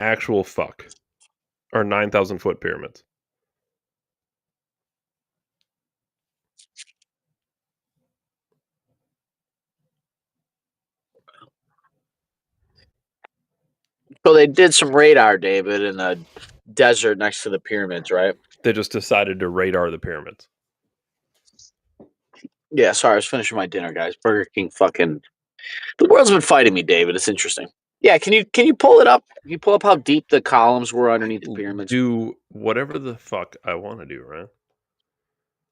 actual fuck are 9,000-foot pyramids? So they did some radar, David, in the desert next to the pyramids, right? They just decided to radar the pyramids. Yeah, sorry, I was finishing my dinner, guys. Burger King fucking... The world's been fighting me, David. It's interesting. Yeah, can you pull it up? Can you pull up how deep the columns were underneath the pyramids? Do whatever the fuck I want to do, right?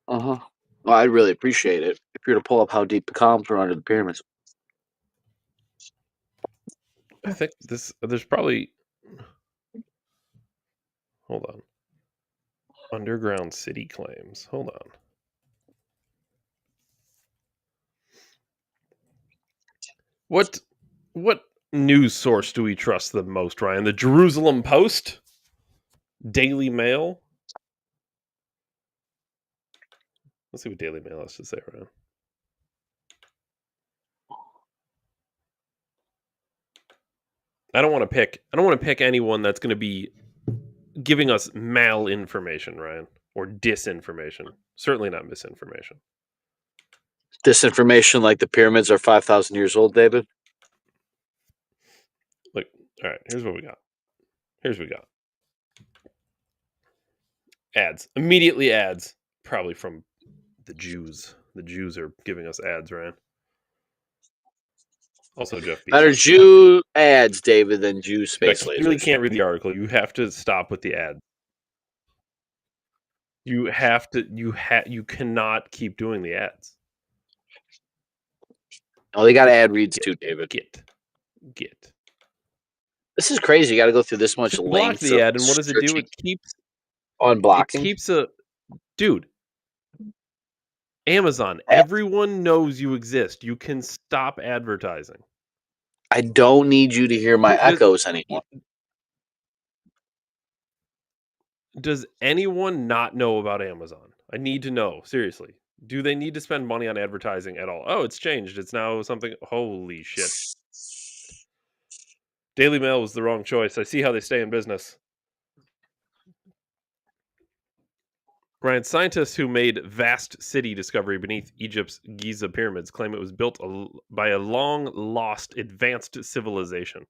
Uh-huh. Well, I'd really appreciate it if you were to pull up how deep the columns were under the pyramids. I think there's probably... Hold on. Underground city claims. Hold on. What news source do we trust the most, Ryan? The Jerusalem Post? Daily Mail? Let's see what Daily Mail has to say, Ryan. I don't want to pick anyone that's going to be giving us malinformation, Ryan, or disinformation. Certainly not misinformation. Disinformation like the pyramids are 5,000 years old, David? Look, all right, here's what we got. Ads. Immediately ads. Probably from the Jews. The Jews are giving us ads, Ryan. Also, Jeff Bezos. Better Jew ads, David, than Jew space lasers. You really can't read the article. You have to stop with the ad. You have to. You cannot keep doing the ads. Oh, they got ad reads too, David. Get. This is crazy. You got to go through this much Just length. Block the ad, and what does it do? It keeps unblocking. It keeps dude. Amazon. Everyone knows you exist. You can stop advertising. I don't need you to hear my echoes anymore. Does anyone not know about Amazon? I need to know. Seriously. Do they need to spend money on advertising at all? Oh, it's changed. It's now something. Holy shit. Daily Mail was the wrong choice. I see how they stay in business. Ryan, scientists who made vast city discovery beneath Egypt's Giza pyramids claim it was built by a long-lost advanced civilization.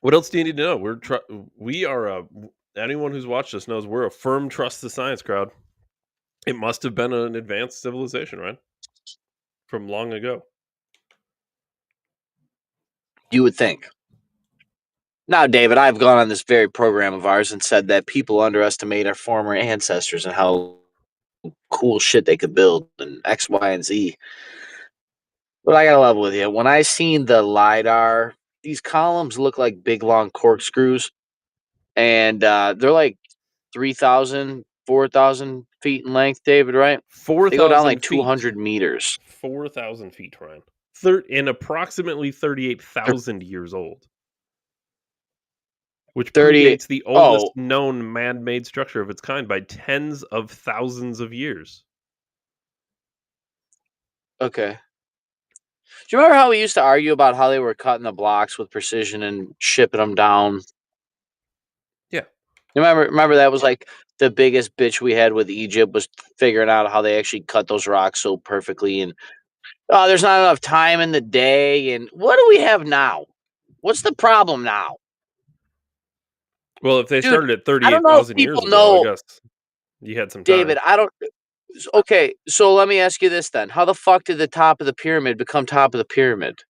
What else do you need to know? We are anyone who's watched this knows we're a firm trust the science crowd. It must have been an advanced civilization, right? From long ago. You would think. Now, David, I've gone on this very program of ours and said that people underestimate our former ancestors and how cool shit they could build and X, Y, and Z. But I gotta level with you. When I seen the LiDAR, these columns look like big long corkscrews. And they're like 3,000, 4,000 feet in length, David, right? 4,000 They go down like 200 meters. 4,000 feet, Ryan. And approximately 38,000 years old. Which predates the oldest known man-made structure of its kind by tens of thousands of years. Okay. Do you remember how we used to argue about how they were cutting the blocks with precision and shipping them down? Yeah. You remember that was like the biggest bitch we had with Egypt was figuring out how they actually cut those rocks so perfectly. And there's not enough time in the day. And what do we have now? What's the problem now? Well, if they started at 38,000 years ago, I guess you had some time. David, okay, so let me ask you this then. How the fuck did the top of the pyramid become top of the pyramid?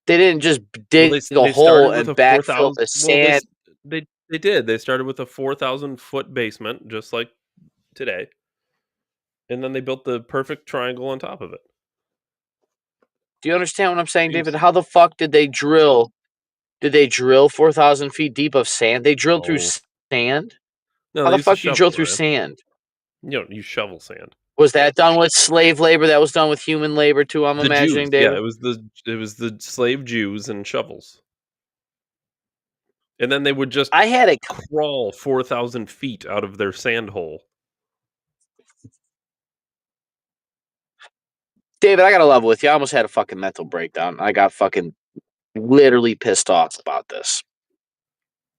They didn't just dig a hole and backfill the sand. They did. They started with a 4,000-foot basement, just like today. And then they built the perfect triangle on top of it. Do you understand what I'm saying, David? How the fuck did they drill? Did they drill 4,000 feet deep of sand? They drilled through sand? No, how the fuck do you drill through sand? You don't use shovel sand. Was that done with slave labor? That was done with human labor too, I'm imagining, David? Yeah, it was the slave Jews and shovels. And then they would just crawl 4,000 feet out of their sand hole. David, I got to level with you. I almost had a fucking mental breakdown. I got fucking literally pissed off about this.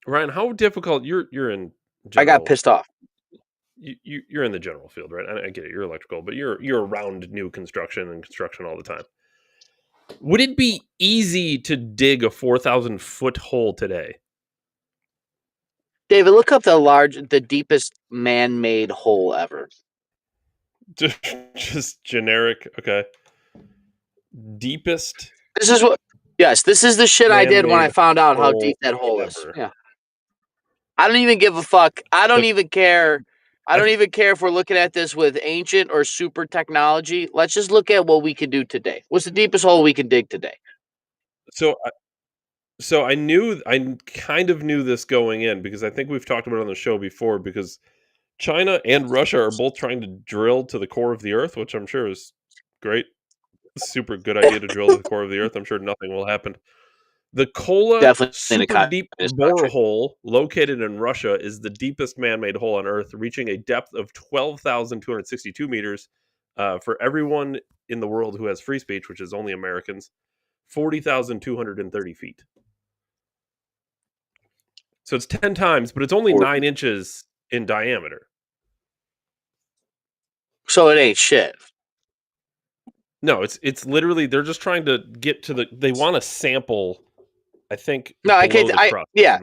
Ryan, how difficult you're in general. I got pissed off. You're in the general field, right? I get it. You're electrical, but you're around new construction and construction all the time. Would it be easy to dig a 4,000 foot hole today? David, look up the deepest man-made hole ever. Just generic, okay. Deepest. This is what. Yes, this is the shit I did when I found out how deep that hole is. Yeah. I don't even give a fuck. I don't even care. I don't even care if we're looking at this with ancient or super technology. Let's just look at what we can do today. What's the deepest hole we can dig today? So I kind of knew this going in because I think we've talked about it on the show before because China and Russia are both trying to drill to the core of the earth, which I'm sure is great. Super good idea to drill to the core of the earth. I'm sure nothing will happen. The Kola super deep borehole located in Russia is the deepest man-made hole on Earth, reaching a depth of 12,262 meters. For everyone in the world who has free speech, which is only Americans, 40,230 feet. So it's 10 times, but it's only 9 inches in diameter. So it ain't shit. No, it's literally they're just trying to get to they want to sample. I think. No, I can't. Yeah.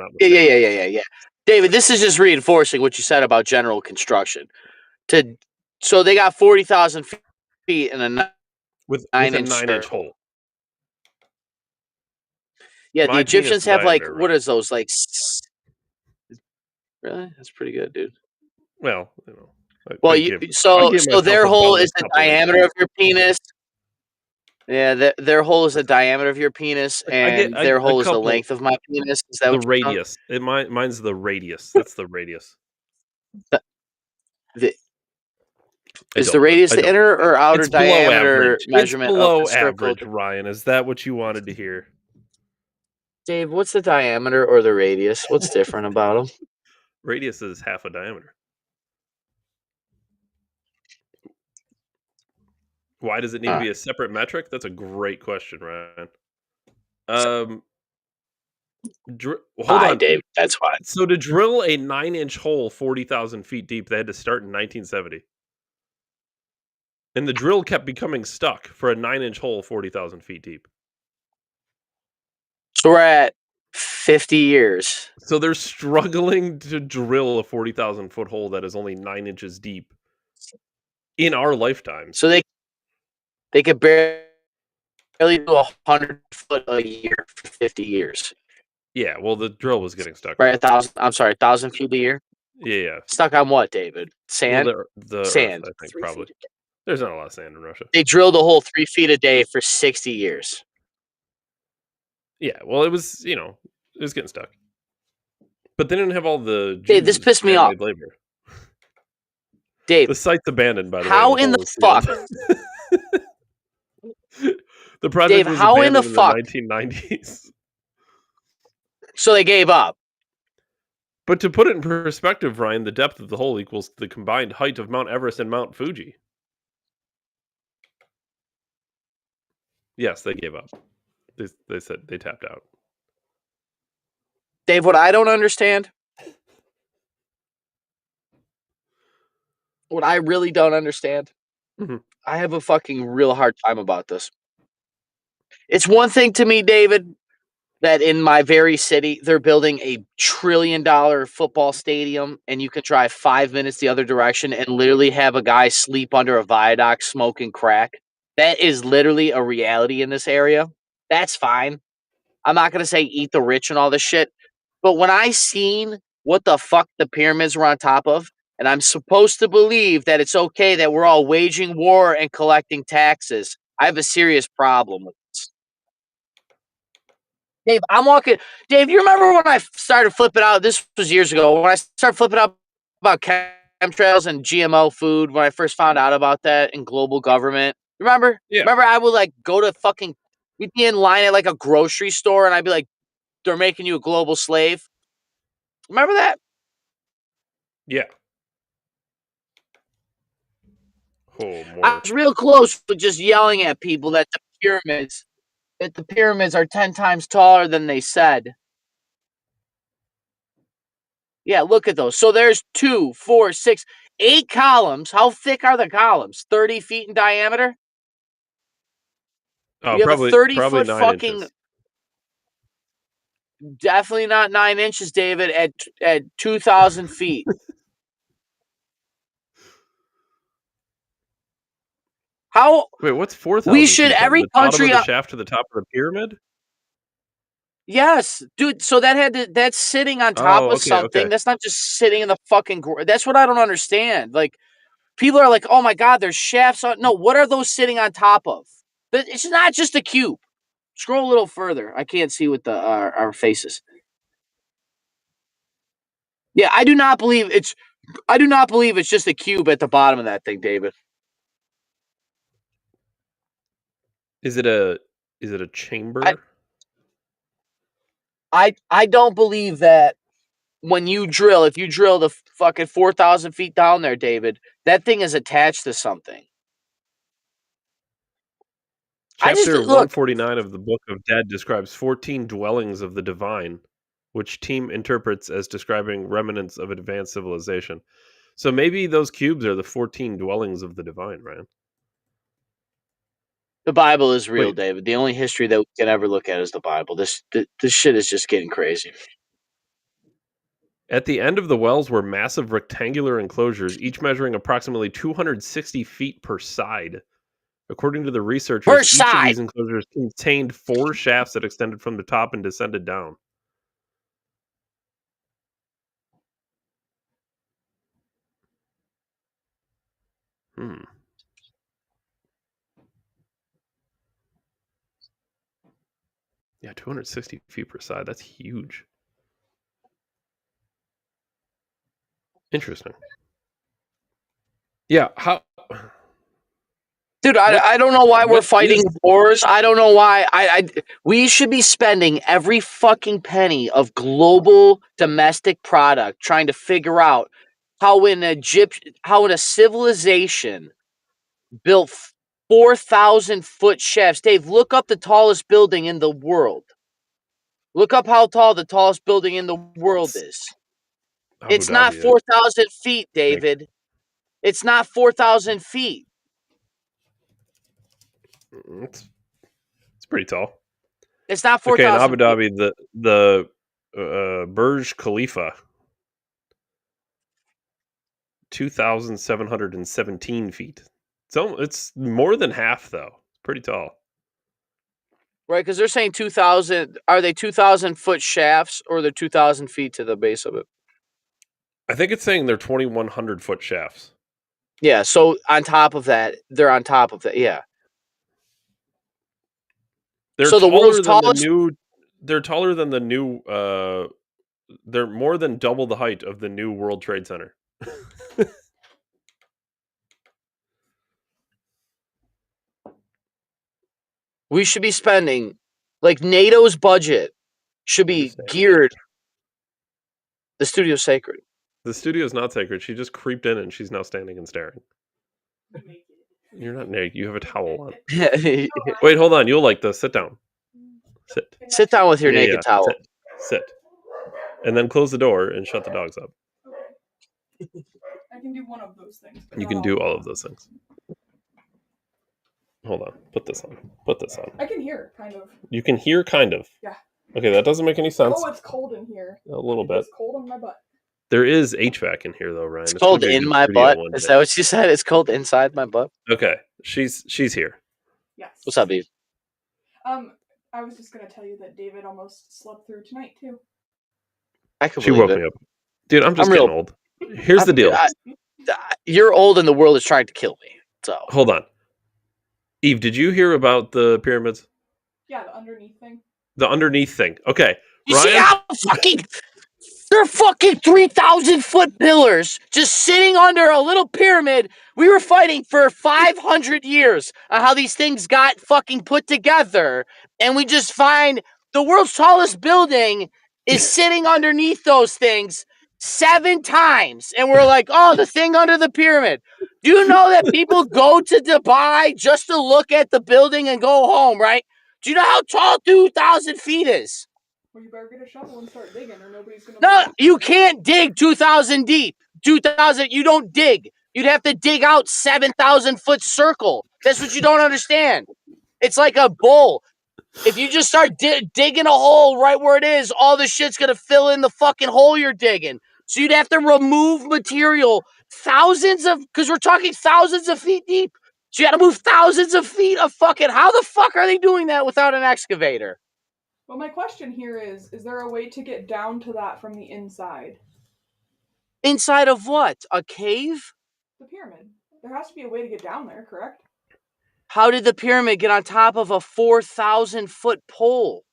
David, this is just reinforcing what you said about general construction. So they got 40,000 feet in a with a 9-inch hole. Yeah, the Egyptians have diameter, what is those like? Really, that's pretty good, dude. Well, so their hole is the diameter of your penis. Yeah, their hole is the diameter of your penis, and their hole is the length of my penis. Is that the radius? Mine's the radius. That's the radius. Is the radius the inner or outer diameter measurement? It's below average, Ryan. Is that what you wanted to hear? Dave, what's the diameter or the radius? What's different about them? Radius is half a diameter. Why does it need to be a separate metric? That's a great question, Ryan. Hold on, Dave. That's why. So to drill a 9-inch hole 40,000 feet deep, they had to start in 1970. And the drill kept becoming stuck for a 9-inch hole 40,000 feet deep. So we're at 50 years. So they're struggling to drill a 40,000 foot hole that is only 9 inches deep in our lifetime. So they could barely do 100 foot a year for 50 years. Yeah, well, the drill was getting stuck. Right, 1,000 feet a year? Yeah. Stuck on what, David? Sand? Well, the sand. Earth, I think, probably. There's not a lot of sand in Russia. They drilled a hole 3 feet a day for 60 years. Yeah, well, it was, it was getting stuck. But they didn't have all the... Dave, this pissed me off. Labor. Dave. The site's abandoned, by the way. How in the fuck... The project Dave, was how in the fuck? 1990s. So they gave up. But to put it in perspective, Ryan, the depth of the hole equals the combined height of Mount Everest and Mount Fuji. Yes, they gave up. They said they tapped out. Dave, what I don't understand, what I really don't understand, I have a fucking real hard time about this. It's one thing to me, David, that in my very city, they're building a $1 trillion football stadium, and you can drive 5 minutes the other direction and literally have a guy sleep under a viaduct smoking crack. That is literally a reality in this area. That's fine. I'm not going to say eat the rich and all this shit. But when I seen what the fuck the pyramids were on top of, and I'm supposed to believe that it's okay that we're all waging war and collecting taxes, I have a serious problem with this. Dave, Dave, you remember when I started flipping out? This was years ago. When I started flipping out about chemtrails and GMO food, when I first found out about that in global government. Remember? Yeah. Remember I would go to we'd be in line at a grocery store and I'd be like, they're making you a global slave. Remember that? Yeah. Oh, I more. was real close to just yelling at people that the pyramids are 10 times taller than they said. Yeah, look at those. So there's 2, 4, 6, 8 columns. How thick are the columns? 30 feet in diameter? Oh, You have a probably 30-foot 9 fucking... inches. Definitely not 9 inches, David, at 2,000 feet. How... Wait, what's 4,000 We should... feet then? Every The bottom of country... the shaft to the top of the pyramid? Yes, dude. So that's sitting on top Oh, of okay, something. okay. That's not just sitting in the fucking... That's what I don't understand. Like, people are like, oh my God, there's shafts on... No, what are those sitting on top of? It's not just a cube. Scroll a little further. I can't see with our faces. Yeah, I do not believe it's just a cube at the bottom of that thing, David. Is it a chamber? I don't believe that when you drill, if you drill the fucking 4,000 feet down there, David, that thing is attached to something. Chapter look. 149 of the Book of Dead describes 14 dwellings of the divine, which Team interprets as describing remnants of advanced civilization. So maybe those cubes are the 14 dwellings of the divine, Ryan. The Bible is real, Wait. David. The only history that we can ever look at is the Bible. This shit is just getting crazy. At the end of the wells were massive rectangular enclosures, each measuring approximately 260 feet per side. According to the researchers, each of these enclosures contained 4 shafts that extended from the top and descended down. Yeah, 260 feet per side. That's huge. Interesting. Yeah, how... Dude, I don't know why we're fighting wars. I don't know why. We should be spending every fucking penny of global domestic product trying to figure out how a civilization built 4,000 foot shafts. Dave, look up the tallest building in the world. Look up how tall the tallest building in the world is. It's not 4,000 feet, David. It's not 4,000 feet. It's pretty tall. It's not 4,000. Okay, in Abu Dhabi, the Burj Khalifa, 2,717 feet. It's more than half, though. It's pretty tall. Right, because they're saying 2,000. Are they 2,000 foot shafts, or they're 2,000 feet to the base of it? I think it's saying they're 2,100 foot shafts. Yeah, so on top of that, they're on top of that. Yeah. They're so the world's tallest. They're taller than the new. They're more than double the height of the new World Trade Center. We should be spending, like, NATO's budget should be geared. The studio's sacred. The studio's not sacred. She just creeped in and she's now standing and staring. You're not naked. You have a towel on. Wait, hold on. You'll like this. Sit down. Sit down with your naked towel. Sit. And then close the door and shut the dogs up. I can do one of those things. You can do all of those things. Hold on. Put this on. I can hear, kind of. You can hear, kind of? Yeah. Okay, that doesn't make any sense. Oh, it's cold in here. A little bit. It's cold on my butt. There is HVAC in here, though, Ryan. It's cold in my butt? Is that what you said? It's cold inside my butt? Okay. She's here. Yes. What's up, Eve? I was just going to tell you that David almost slept through tonight, too. She woke me up. Dude, I'm getting old. Here's the deal. You're old and the world is trying to kill me. So hold on. Eve, did you hear about the pyramids? Yeah, the underneath thing. The underneath thing. Okay. You see how they're fucking 3,000 foot pillars just sitting under a little pyramid. We were fighting for 500 years on how these things got fucking put together. And we just find the world's tallest building is sitting underneath those things. 7 times. And we're like, oh, the thing under the pyramid. Do you know that people go to Dubai just to look at the building and go home, right? Do you know how tall 2,000 feet is? Well, you better get a shovel and start digging, or nobody's gonna. No, you can't dig 2,000 deep. 2,000, you don't dig. You'd have to dig out 7,000 foot circle. That's what you don't understand. It's like a bowl. If you just start digging a hole right where it is, all the shit's gonna fill in the fucking hole you're digging. So you'd have to remove material because we're talking thousands of feet deep. So you gotta move thousands of feet of fucking. How the fuck are they doing that without an excavator? Well, my question here is there a way to get down to that from the inside? Inside of what? A cave? The pyramid. There has to be a way to get down there, correct? How did the pyramid get on top of a 4,000 foot pole?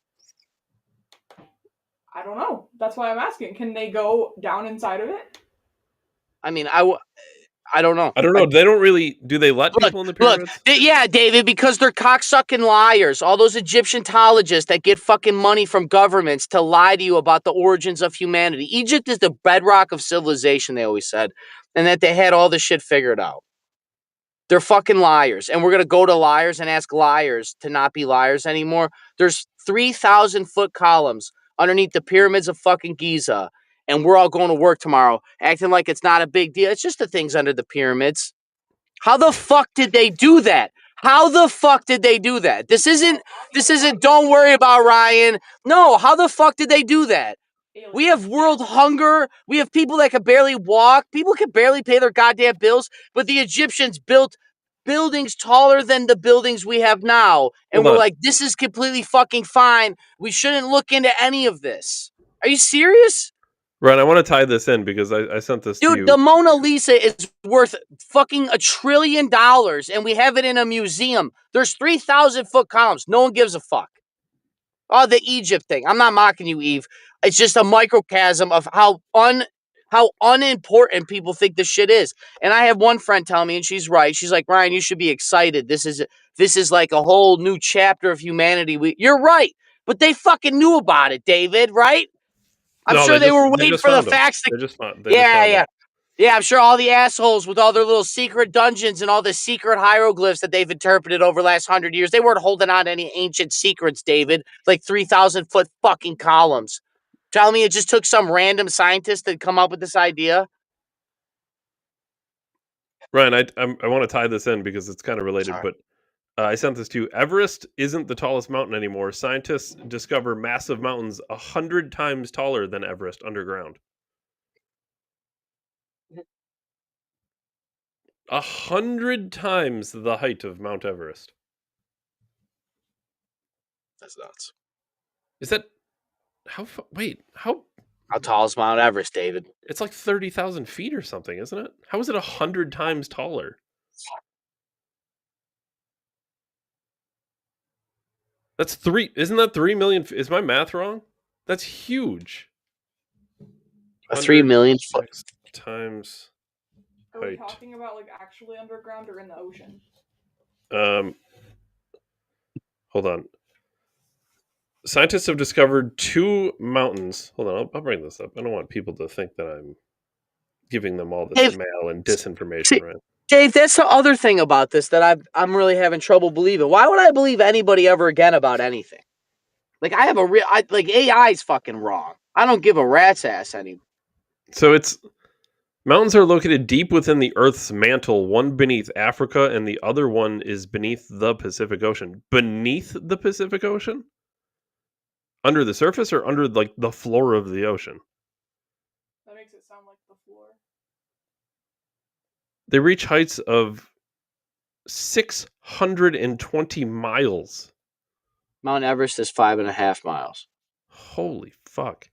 I don't know. That's why I'm asking. Can they go down inside of it? I mean, I don't know. I don't know. They don't really. Do they let people in the pyramids? Yeah, David, because they're cocksucking liars. All those Egyptologists that get fucking money from governments to lie to you about the origins of humanity. Egypt is the bedrock of civilization, they always said, and that they had all this shit figured out. They're fucking liars, and we're going to go to liars and ask liars to not be liars anymore. There's 3,000 foot columns underneath the pyramids of fucking Giza, and we're all going to work tomorrow acting like it's not a big deal. It's just the things under the pyramids. How the fuck did they do that? How the fuck did they do that? This isn't don't worry about Ryan. No, how the fuck did they do that? We have world hunger. We have people that can barely walk. People can barely pay their goddamn bills. But the Egyptians built buildings taller than the buildings we have now. And we're like, this is completely fucking fine. We shouldn't look into any of this. Are you serious? Right, I want to tie this in because I sent this to you. Dude, the Mona Lisa is worth fucking $1 trillion, and we have it in a museum. There's 3,000 foot columns. No one gives a fuck. Oh, the Egypt thing. I'm not mocking you, Eve. It's just a microcosm of how unimportant people think this shit is. And I have one friend tell me, and she's right. She's like, Ryan, you should be excited. This is like a whole new chapter of humanity. You're right, but they fucking knew about it, David. Right? I'm sure they were waiting for the facts. Yeah, I'm sure all the assholes with all their little secret dungeons and all the secret hieroglyphs that they've interpreted over the last 100 years, they weren't holding on to any ancient secrets, David, like 3,000 foot fucking columns. Tell me it just took some random scientist to come up with this idea? Ryan, I want to tie this in because it's kind of related, but I sent this to you. Everest isn't the tallest mountain anymore. Scientists discover massive mountains 100 times taller than Everest underground. 100 times the height of Mount Everest. That's nuts. Is that how? How tall is Mount Everest, David? It's like 30,000 feet or something, isn't it? How is it 100 times taller? That's isn't that 3 million? Is my math wrong? That's huge. A 3 million foot times. Are we talking about like actually underground or in the ocean? Hold on. Scientists have discovered 2 mountains. Hold on, I'll bring this up. I don't want people to think that I'm giving them all this mail and disinformation, right? Dave, that's the other thing about this that I'm really having trouble believing. Why would I believe anybody ever again about anything? Like I have like AI's fucking wrong. I don't give a rat's ass anymore. So mountains are located deep within the Earth's mantle, one beneath Africa and the other one is beneath the Pacific Ocean. Beneath the Pacific Ocean? Under the surface or under like the floor of the ocean? That makes it sound like the floor. They reach heights of 620 miles. Mount Everest is 5.5 miles. Holy fuck.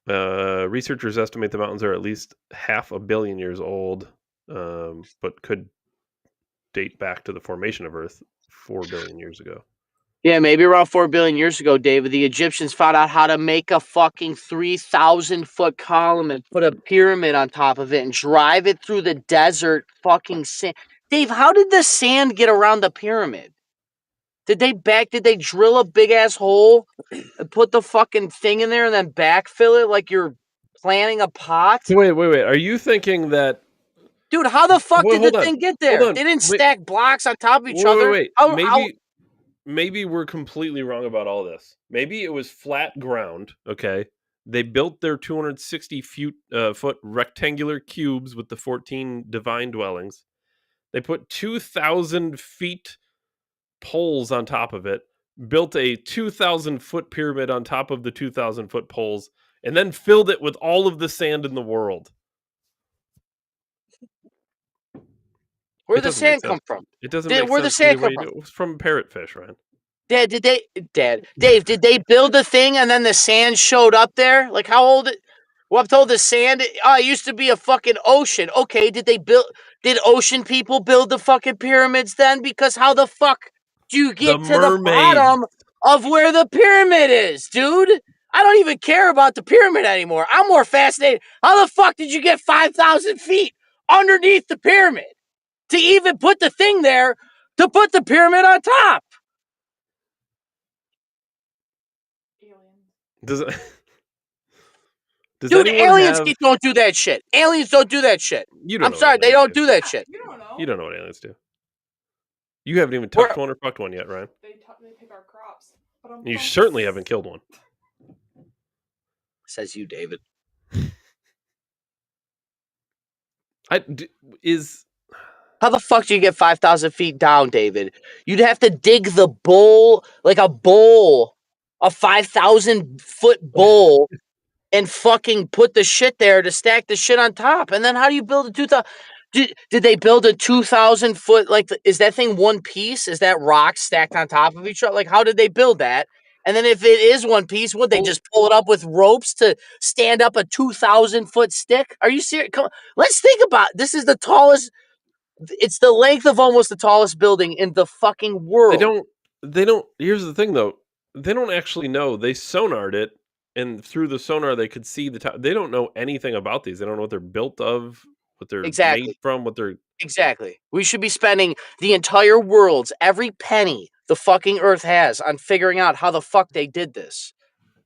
Researchers estimate the mountains are at least 500 million years old, but could date back to the formation of Earth 4 billion years ago. Yeah, maybe around 4 billion years ago, David, the Egyptians found out how to make a fucking 3,000 foot column and put a pyramid on top of it and drive it through the desert fucking sand. Dave, how did the sand get around the pyramid? Did they drill a big ass hole and put the fucking thing in there and then backfill it like you're planting a pot? Wait. Are you thinking that? Dude, how the fuck Well, did the hold on. thing get Hold there? on. They didn't Wait. stack blocks on top of each other. Wait. How Maybe we're completely wrong about all this. Maybe it was flat ground. Okay. They built their 260 foot rectangular cubes with the 14 divine dwellings. They put 2,000 feet poles on top of it, built a 2,000 foot pyramid on top of the 2,000 foot poles, and then filled it with all of the sand in the world. Where'd the sand come from? It doesn't make Where'd the sense. sand Either come way. from? It was from parrotfish, Ryan. Dave, did they build the thing and then the sand showed up there? Like how old? Well, I'm told the sand. Oh, it used to be a fucking ocean. Okay, did ocean people build the fucking pyramids then? Because how the fuck do you get to the bottom of where the pyramid is, dude? I don't even care about the pyramid anymore. I'm more fascinated. How the fuck did you get 5,000 feet underneath the pyramid to even put the thing there to put the pyramid on top? Does Dude, aliens have... don't do that shit. Aliens don't do that shit. I'm sorry, they don't do that shit. You don't know. You don't know what aliens do. You haven't even touched one or fucked one yet, Ryan. They pick our crops. You certainly haven't killed one. Says you, David. How the fuck do you get 5,000 feet down, David? You'd have to dig the bowl, like a 5,000 foot bowl, and fucking put the shit there to stack the shit on top. And then how do you build a 2,000? Did they build a 2,000 foot? Like, is that thing one piece? Is that rock stacked on top of each other? Like, how did they build that? And then if it is one piece, would they just pull it up with ropes to stand up a 2,000 foot stick? Are you serious? Come on. Let's think about it. This is the tallest. It's the length of almost the tallest building in the fucking world. They don't. Here's the thing, though. They don't actually know. They sonared it, and through the sonar, they could see the top. They don't know anything about these. They don't know what they're built of, what they're made from, what they're... Exactly. We should be spending the entire world's every penny the fucking Earth has on figuring out how the fuck they did this.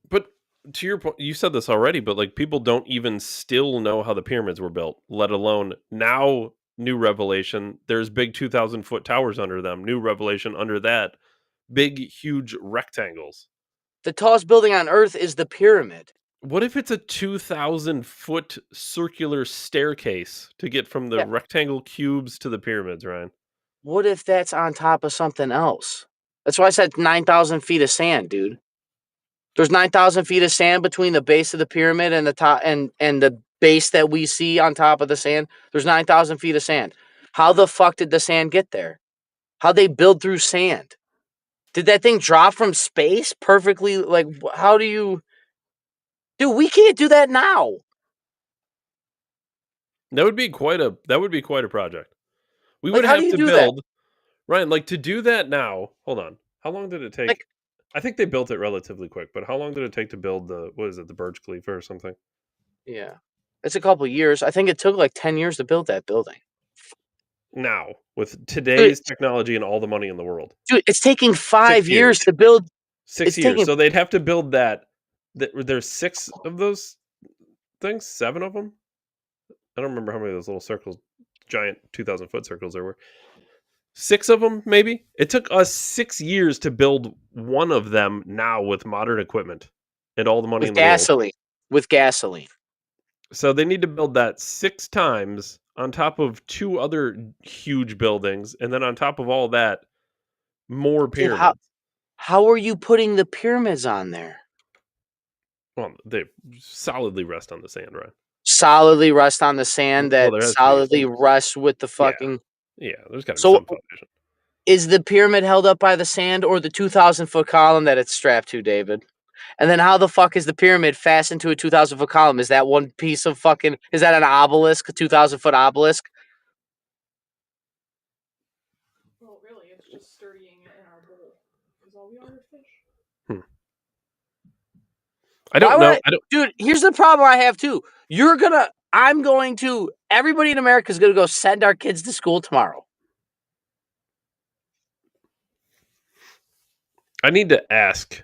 But to your point, you said this already, but like people don't even still know how the pyramids were built, let alone now. New revelation, there's big 2,000 foot towers under them. New revelation under that, big, huge rectangles. The tallest building on Earth is the pyramid. What if it's a 2,000 foot circular staircase to get from the rectangle cubes to the pyramids, Ryan? What if that's on top of something else? That's why I said 9,000 feet of sand, dude. There's 9,000 feet of sand between the base of the pyramid and the top and the base that we see on top of the sand. There's 9,000 feet of sand. How the fuck did the sand get there? How'd they build through sand? Did that thing drop from space perfectly? Like, how do you... Dude, we can't do that now. That would be quite a project. We would have to build... Ryan, like to do that now, hold on. How long did it take? Like, I think they built it relatively quick, but how long did it take to build the Burj Khalifa or something? Yeah. It's a couple years. I think it took like 10 years to build that building. Now, with today's technology and all the money in the world. Dude, it's taking 5 years to build. 6 years. So they'd have to build that. There's 6 of those things? 7 of them? I don't remember how many of those little circles, giant 2,000 foot circles there were. 6 of them, maybe? It took us 6 years to build one of them now with modern equipment and all the money in the world. With gasoline. So they need to build that 6 times on top of 2 other huge buildings, and then on top of all that, more pyramids. Dude, how are you putting the pyramids on there? Well, they solidly rest on the sand, right? Solidly rest on the sand that solidly rests with the fucking... Yeah, there's got to be some foundation. Is the pyramid held up by the sand or the 2,000 foot column that it's strapped to, David? And then how the fuck is the pyramid fastened to a 2,000 foot column? Is that one piece of fucking... Is that an obelisk, a 2,000 foot obelisk? Well, really, it's just sturdying it in our bowl. Because all we are fish. I don't know. Dude, here's the problem I have too. Everybody in America is going to go send our kids to school tomorrow. I need to ask.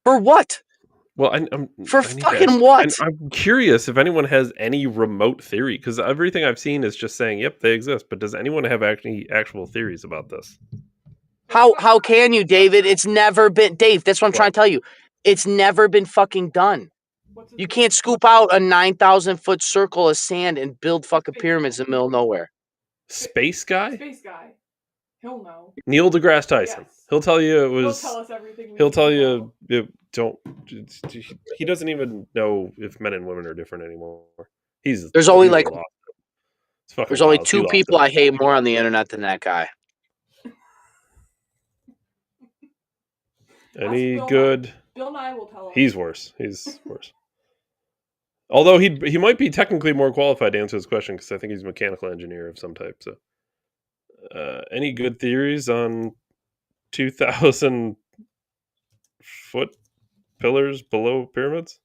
For what? Well, I For need to ask. fucking what? And I'm curious if anyone has any remote theory, because everything I've seen is just saying, "Yep, they exist." But does anyone have actual theories about this? How can you, David? It's never been Dave. That's what I'm trying to tell you. It's never been fucking done. What's his You name? can't scoop out a 9,000-foot circle of sand and build fucking pyramids in the middle of nowhere. Space guy? Space guy. He'll know. Neil deGrasse Tyson. Yes. He'll tell you it He'll was. tell us everything. We He'll need tell to you know. don't. He doesn't even know if men and women are different anymore. There's only he's like lost it. It's fucking there's only wild. He two lost people it. I hate more on the internet than that guy. Any Bill good? Bill Nye will tell us. He's worse. He's worse. Although he might be technically more qualified to answer this question because I think he's a mechanical engineer of some type. So, any good theories on 2,000 foot pillars below pyramids?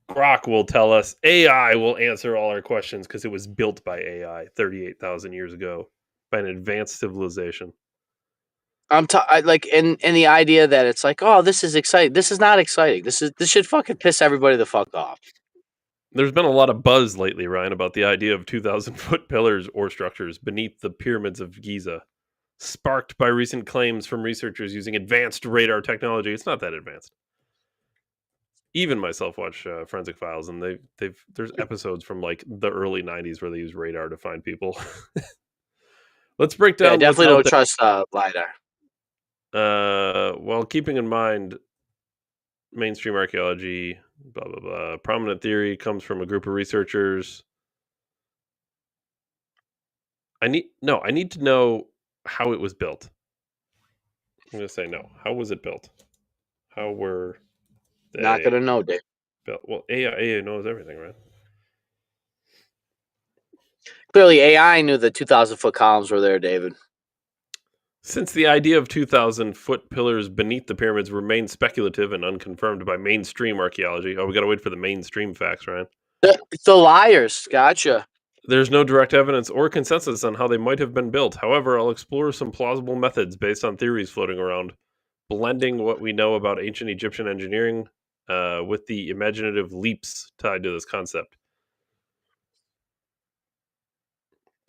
Grok will tell us. AI will answer all our questions because it was built by AI 38,000 years ago by an advanced civilization. Like in the idea that it's like, oh, this is exciting. This is not exciting. This should fucking piss everybody the fuck off. There's been a lot of buzz lately, Ryan, about the idea of 2,000 foot pillars or structures beneath the pyramids of Giza, sparked by recent claims from researchers using advanced radar technology. It's not that advanced. Even myself watch Forensic Files, and there's episodes from like the early '90s where they use radar to find people. Let's break down. Yeah, definitely don't trust LiDAR. Well, keeping in mind mainstream archaeology, blah blah blah. Prominent theory comes from a group of researchers. I need to know how it was built. I'm gonna say no. How was it built? How were they Not gonna know, Dave. built? Well, AI knows everything, right? Clearly, AI knew the 2,000-foot columns were there, David. Since the idea of 2,000 foot pillars beneath the pyramids remains speculative and unconfirmed by mainstream archaeology. Oh, we gotta wait for the mainstream facts, Ryan. The liars, gotcha. There's no direct evidence or consensus on how they might have been built. However, I'll explore some plausible methods based on theories floating around, blending what we know about ancient Egyptian engineering with the imaginative leaps tied to this concept.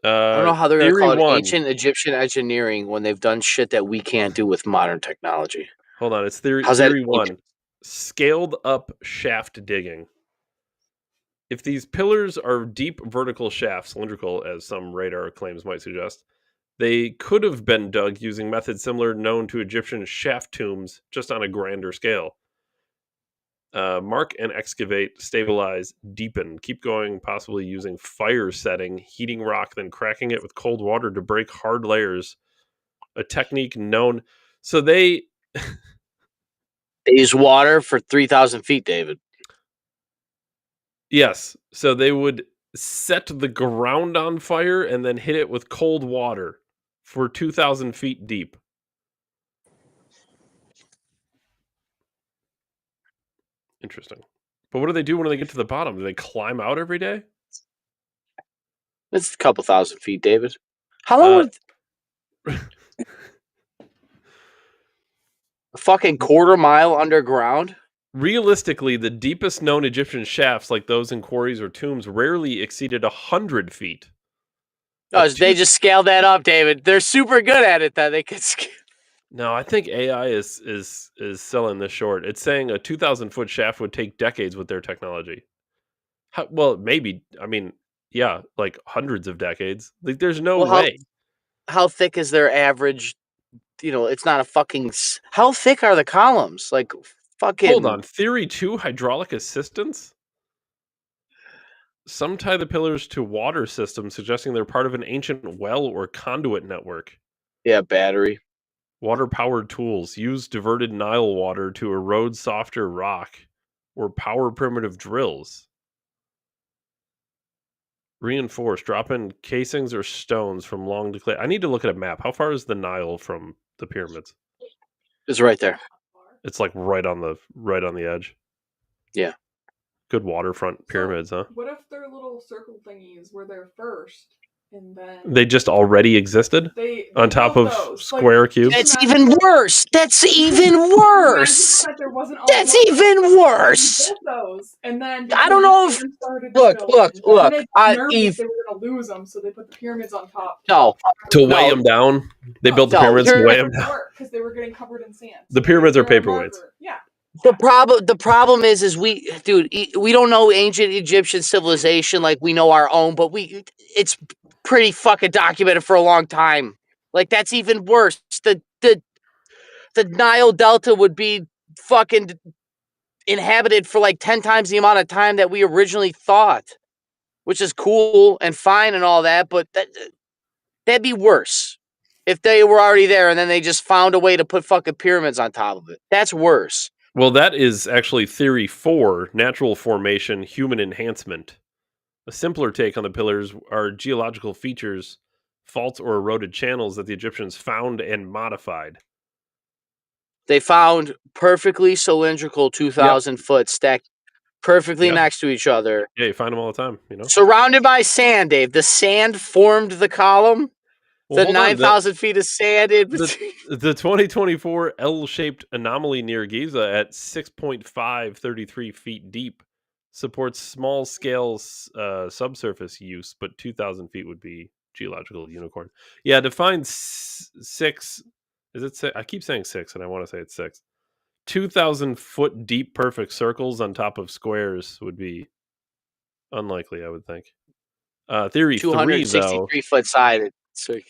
I don't know how they're going to call it one. ancient Egyptian engineering when they've done shit that we can't do with modern technology. Hold on, it's theory one. Scaled up shaft digging. If these pillars are deep vertical shafts, cylindrical as some radar claims might suggest, they could have been dug using methods similar known to Egyptian shaft tombs, just on a grander scale. Mark and excavate, stabilize, deepen. Keep going, possibly using fire setting, heating rock, then cracking it with cold water to break hard layers. A technique known. So they use water for 3,000 feet, David. Yes. So they would set the ground on fire and then hit it with cold water for 2,000 feet deep. Interesting. But what do they do when they get to the bottom? Do they climb out every day? It's a couple thousand feet, David. How long would a fucking quarter mile underground? Realistically, the deepest known Egyptian shafts, like those in quarries or tombs, rarely exceeded 100 feet. No, they just scale that up, David. They're super good at it. That they could. No, I think AI is selling this short. It's saying a 2,000 foot shaft would take decades with their technology. Well, maybe. I mean, yeah, like hundreds of decades. Like, there's no way. How thick is their average? You know, it's not a fucking. How thick are the columns? Like, fucking. Hold on. Theory 2, hydraulic assistance? Some tie the pillars to water systems, suggesting they're part of an ancient well or conduit network. Yeah, battery. Water-powered tools use diverted Nile water to erode softer rock or power primitive drills. Reinforced. Drop in casings or stones from long decay. I need to look at a map. How far is the Nile from the pyramids? It's right there. It's like right on the edge. Yeah. Good waterfront pyramids, huh? What if their little circle thingies were there first, and then They just already existed they on top built of those. square cubes. That's Imagine even that- worse. That's even imagine worse. that there wasn't all That's those. even They worse. built those, and then I don't know if. they started to Look, build look, them, look. and they got nervous Eve. they were going to lose them, so they put the pyramids on top. No. To weigh No. them down, they built the No, pyramids to weigh them They down. work because they were getting covered in sand. The pyramids are They're a paperweights. marker. Yeah. The problem is we don't know ancient Egyptian civilization like we know our own, but it's pretty fucking documented for a long time. Like that's even worse. The Nile Delta would be fucking inhabited for like 10 times the amount of time that we originally thought, which is cool and fine and all that, but that'd be worse if they were already there and then they just found a way to put fucking pyramids on top of it. That's worse. Well, that is actually theory 4, natural formation, human enhancement. A simpler take on the pillars are geological features, faults or eroded channels that the Egyptians found and modified. They found perfectly cylindrical 2,000 foot stacked perfectly next to each other. Yeah, you find them all the time, you know? Surrounded by sand, Dave. The sand formed the column. Well, The 9,000 feet of sand in between. The 2024 L-shaped anomaly near Giza at 6.533 feet deep supports small-scale subsurface use, but 2,000 feet would be geological unicorn. Yeah, define 6. Is it 6? I keep saying 6, and I want to say it's 6. 2,000 foot deep perfect circles on top of squares would be unlikely, I would think. Theory 3, though. 263 foot side.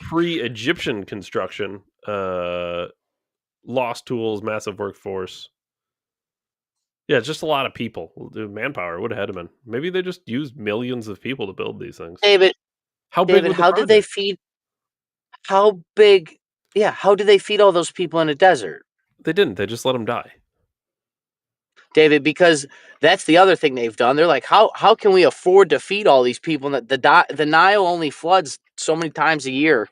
Pre-Egyptian construction, lost tools, massive workforce. Yeah, just a lot of people. The manpower would have had to been. Maybe they just used millions of people to build these things. David, how big? David, how did they feed? How big? Yeah, how did they feed all those people in a desert? They didn't. They just let them die. David, because that's the other thing they've done. They're like, how can we afford to feed all these people? And the Nile only floods so many times a year.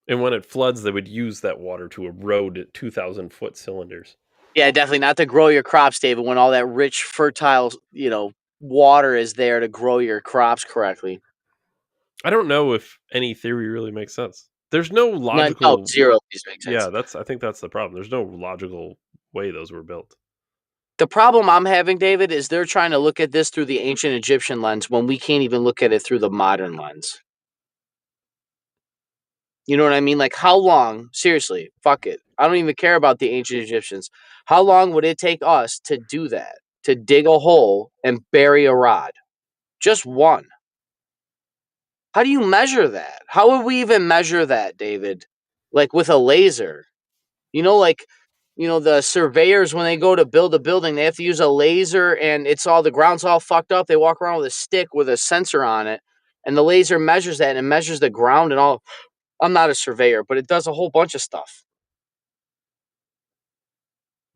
And when it floods, they would use that water to erode 2,000 foot cylinders. Yeah, definitely not to grow your crops, David, when all that rich, fertile, water is there to grow your crops correctly. I don't know if any theory really makes sense. There's no logical... No, zero of these make sense. Yeah, I think that's the problem. There's no logical way those were built. The problem I'm having, David, is they're trying to look at this through the ancient Egyptian lens when we can't even look at it through the modern lens. You know what I mean? Like, how long, seriously, fuck it. I don't even care about the ancient Egyptians. How long would it take us to do that? To dig a hole and bury a rod? Just one. How do you measure that? How would we even measure that, David? Like with a laser? The surveyors, when they go to build a building, they have to use a laser and the ground's all fucked up. They walk around with a stick with a sensor on it, and the laser measures that and it measures the ground and all. I'm not a surveyor, but it does a whole bunch of stuff.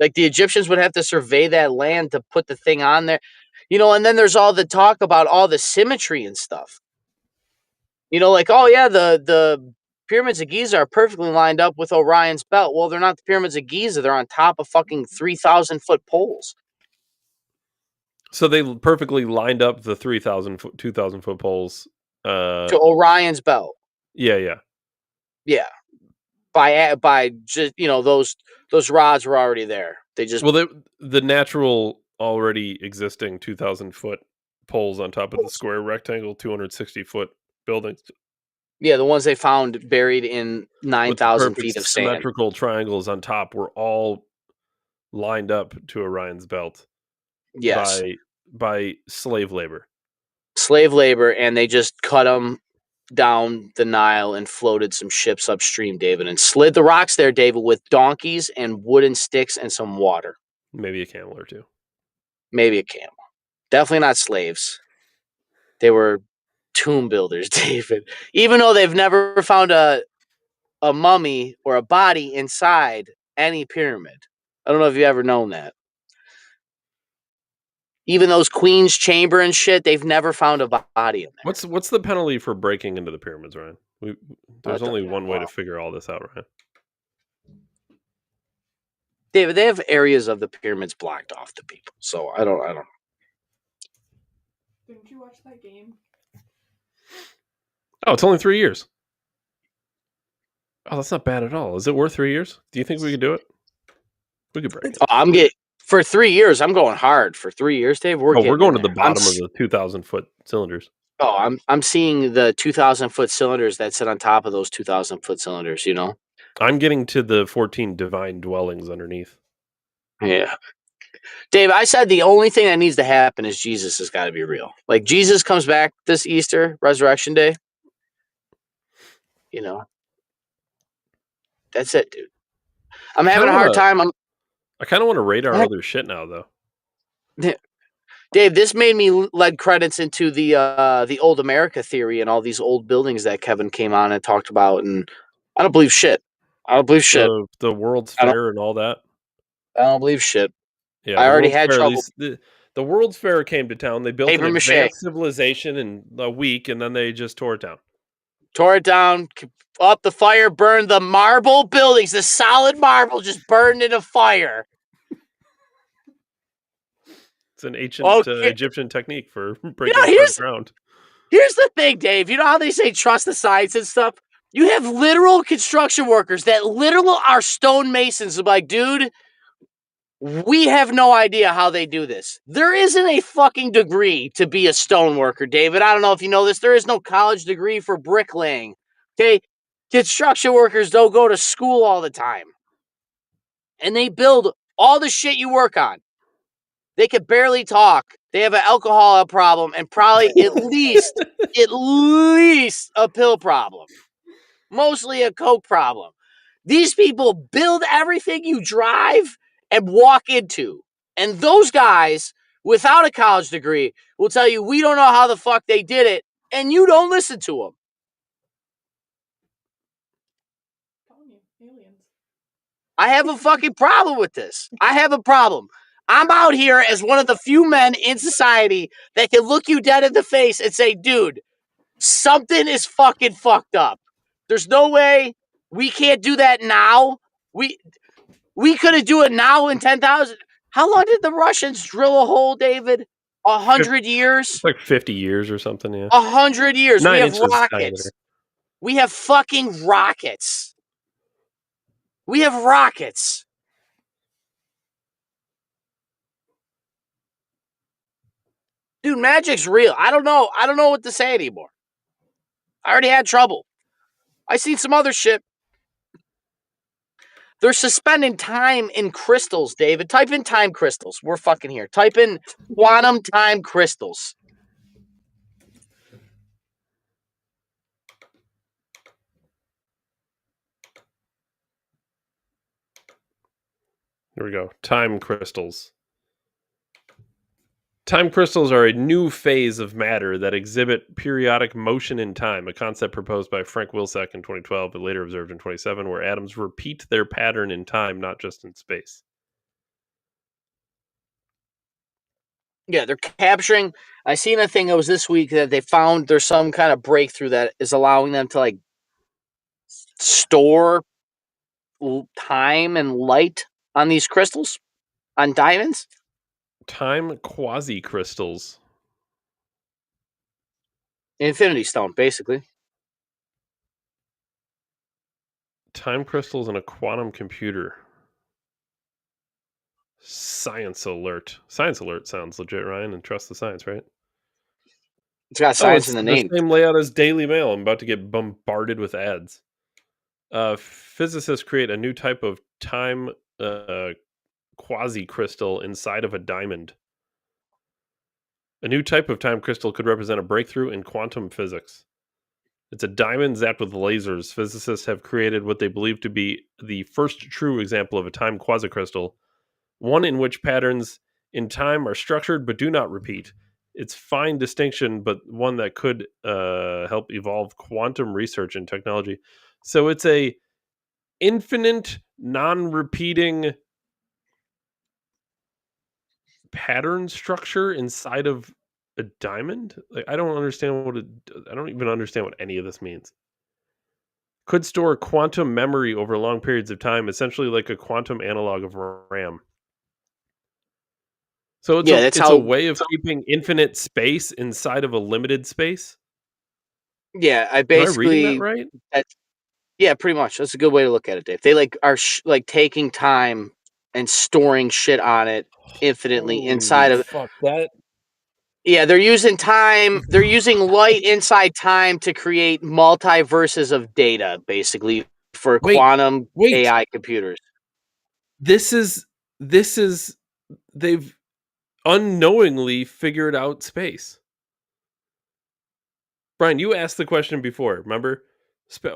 Like the Egyptians would have to survey that land to put the thing on there. And then there's all the talk about all the symmetry and stuff. Like, oh yeah, the pyramids of Giza are perfectly lined up with Orion's belt. Well, they're not the pyramids of Giza. They're on top of fucking 3,000 foot poles. So they perfectly lined up the 2,000 foot poles to Orion's belt. Yeah. By just those rods were already there. They just the natural already existing 2,000 foot poles on top of the square rectangle 260 foot buildings. Yeah, the ones they found buried in 9,000 feet of sand. Symmetrical triangles on top were all lined up to Orion's belt. Yes, by slave labor. And they just cut them down the Nile and floated some ships upstream, David, and slid the rocks there, David, with donkeys and wooden sticks and some water. Maybe a camel or two. Maybe a camel. Definitely not slaves. They were tomb builders, David. Even though they've never found a mummy or a body inside any pyramid. I don't know if you've ever known that. Even those Queen's Chamber and shit, they've never found a body in there. What's the penalty for breaking into the pyramids, Ryan? There's only one way to figure all this out, Ryan. David, they have areas of the pyramids blocked off to people, so I don't know. Didn't you watch that game Oh, it's only 3 years. Oh, that's not bad at all. Is it worth 3 years? Do you think we could do it? We could break it. Oh, I'm getting for 3 years. I'm going hard for 3 years, Dave. We're We're going to the there. bottom of the 2,000-foot cylinders. Oh, I'm seeing the 2,000-foot cylinders that sit on top of those 2,000-foot cylinders. You know. I'm getting to the 14 divine dwellings underneath. Yeah. Dave, I said the only thing that needs to happen is Jesus has got to be real. Like Jesus comes back this Easter, Resurrection Day. You know, that's it, dude. I'm having a hard time. I kind of want to rate our other shit now, though. Dave, this made me led credits into the old America theory and all these old buildings that Kevin came on and talked about, and I don't believe shit. I don't believe shit. The World's Fair and all that. I don't believe shit. Yeah, I already had trouble. The World's Fair came to town. They built an advanced civilization in a week, and then they just tore it down. Tore it down, up the fire, burned the marble buildings. The solid marble just burned in a fire. It's an ancient Egyptian technique for breaking ground. Here's the thing, Dave. You know how they say trust the science and stuff? You have literal construction workers that literal are stone masons. I'm like, dude, we have no idea how they do this. There isn't a fucking degree to be a stone worker, David. I don't know if you know this. There is no college degree for bricklaying. Okay? Construction workers don't go to school all the time. And they build all the shit you work on. They could barely talk. They have an alcohol problem and probably at least a pill problem. Mostly a coke problem. These people build everything you drive and walk into. And those guys, without a college degree, will tell you, we don't know how the fuck they did it, and you don't listen to them. I have a fucking problem with this. I have a problem. I'm out here as one of the few men in society that can look you dead in the face and say, dude, something is fucking fucked up. There's no way we can't do that now. We couldn't do it now in 10,000. How long did the Russians drill a hole, David? 100 years? It's like 50 years or something, yeah. 100 years. 9 we have inches rockets. diameter. We have fucking rockets. We have rockets. Dude, magic's real. I don't know what to say anymore. I already had trouble. I seen some other shit. They're suspending time in crystals, David. Type in time crystals. We're fucking here. Type in quantum time crystals. Here we go. Time crystals. Time crystals are a new phase of matter that exhibit periodic motion in time, a concept proposed by Frank Wilczek in 2012 but later observed in 2007, where atoms repeat their pattern in time, not just in space. Yeah, they're capturing. I seen a thing that was this week that they found there's some kind of breakthrough that is allowing them to like store time and light on these crystals, on diamonds. Time quasi-crystals. Infinity Stone, basically. Time crystals in a quantum computer. Science alert. Science alert sounds legit, Ryan, and trust the science, right? It's got science in the name. Same layout as Daily Mail. I'm about to get bombarded with ads. Physicists create a new type of time quasi-crystal inside of a diamond. A new type of time crystal could represent a breakthrough in quantum physics. It's a diamond zapped with lasers. Physicists have created what they believe to be the first true example of a time quasi-crystal, one in which patterns in time are structured but do not repeat. It's fine distinction, but one that could help evolve quantum research and technology. So it's a infinite, non-repeating pattern structure inside of a diamond. Like, I don't even understand what any of this means. Could store quantum memory over long periods of time, essentially like a quantum analog of RAM. So it's a way of keeping infinite space inside of a limited space. Yeah, I Am I reading that basically. right? Yeah, pretty much. That's a good way to look at it, Dave. They are taking time and storing shit on it infinitely Holy inside of. fuck! That Yeah, they're using time. They're using light inside time to create multiverses of data, basically for wait, quantum wait. AI computers. This is they've unknowingly figured out space. Brian, you asked the question before. Remember,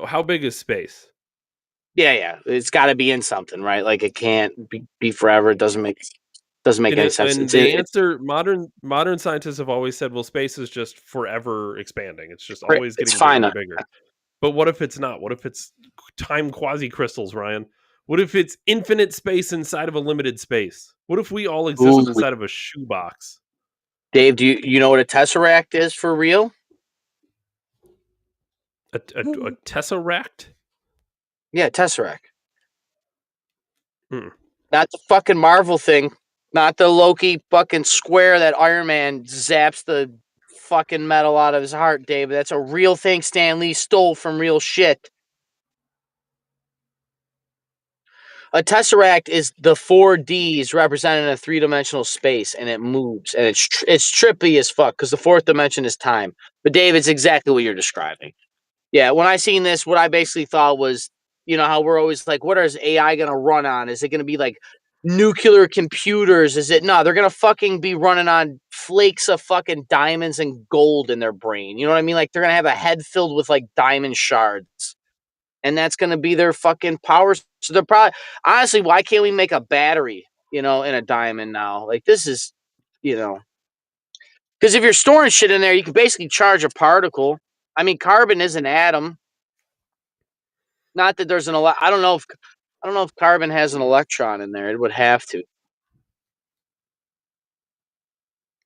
how big is space? Yeah. It's got to be in something, right? Like it can't be forever. It doesn't make any sense. And the answer modern scientists have always said, well, space is just forever expanding. It's just always it's getting bigger and finite. bigger. But what if it's not? What if it's time quasi crystals, Ryan? What if it's infinite space inside of a limited space? What if we all exist Ooh, inside of a shoebox? Dave, do you know what a tesseract is for real? A tesseract? Yeah, tesseract. Hmm. Not the fucking Marvel thing. Not the Loki fucking square that Iron Man zaps the fucking metal out of his heart, David. That's a real thing Stan Lee stole from real shit. A tesseract is the 4Ds represented in a three-dimensional space, and it moves, and it's trippy as fuck because the fourth dimension is time. But Dave, it's exactly what you're describing. Yeah, when I seen this, what I basically thought was, you know how we're always like, what is AI gonna run on? Is it gonna be like nuclear computers? Is it no? They're gonna fucking be running on flakes of fucking diamonds and gold in their brain. You know what I mean? Like they're gonna have a head filled with like diamond shards, and that's gonna be their fucking power. So they're probably honestly, why can't we make a battery? You know, in a diamond now? Like this is, you know, because if you're storing shit in there, you can basically charge a particle. I mean, carbon is an atom. Not that there's I don't know if carbon has an electron in there. It would have to.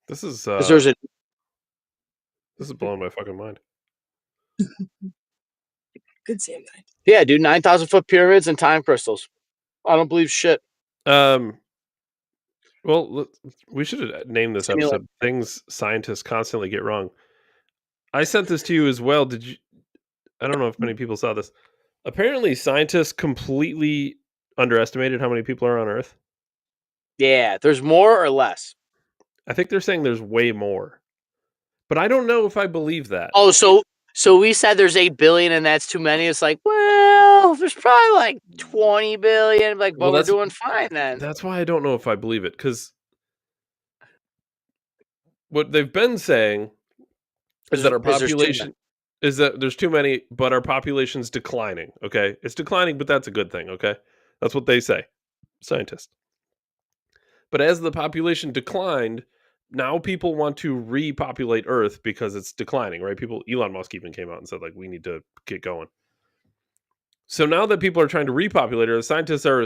This is Because there's a blowing my fucking mind. Good Sam guy. yeah, dude, 9,000-foot pyramids and time crystals. I don't believe shit. Well, we should have named this episode "Things Scientists Constantly Get Wrong." I sent this to you as well. Did you? I don't know if many people saw this. Apparently, scientists completely underestimated how many people are on Earth. Yeah, there's more or less. I think they're saying there's way more, but I don't know if I believe that. Oh, so we said there's 8 billion and that's too many. It's like, well, there's probably like 20 billion. Like, but we're doing fine then. That's why I don't know if I believe it, because what they've been saying is that our population is that there's too many, but our population's declining. Okay, it's declining, but that's a good thing. Okay, that's what they say, scientists. But as the population declined, now people want to repopulate Earth because it's declining, right? Elon Musk even came out and said, like, we need to get going. So now that people are trying to repopulate Earth, scientists are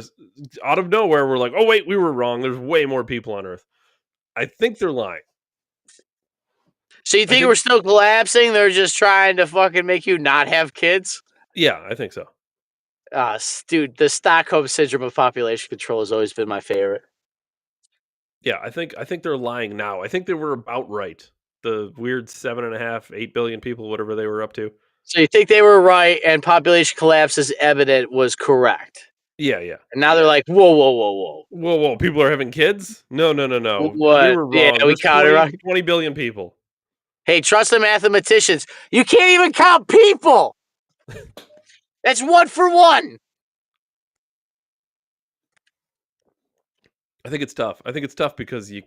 out of nowhere. We're like, oh wait, we were wrong. There's way more people on Earth. I think they're lying. So you think we're still collapsing? They're just trying to fucking make you not have kids? Yeah, I think so. Dude, the Stockholm syndrome of population control has always been my favorite. Yeah, I think they're lying now. I think they were about right. The weird 7.5, 8 billion people, whatever they were up to. So you think they were right, and population collapse is evident was correct? Yeah. And now they're like, whoa. People are having kids? No. What? We were wrong. Yeah, we counted wrong. 20 billion people. Hey, trust the mathematicians. You can't even count people. That's 1 for 1. I think it's tough. I think it's tough because you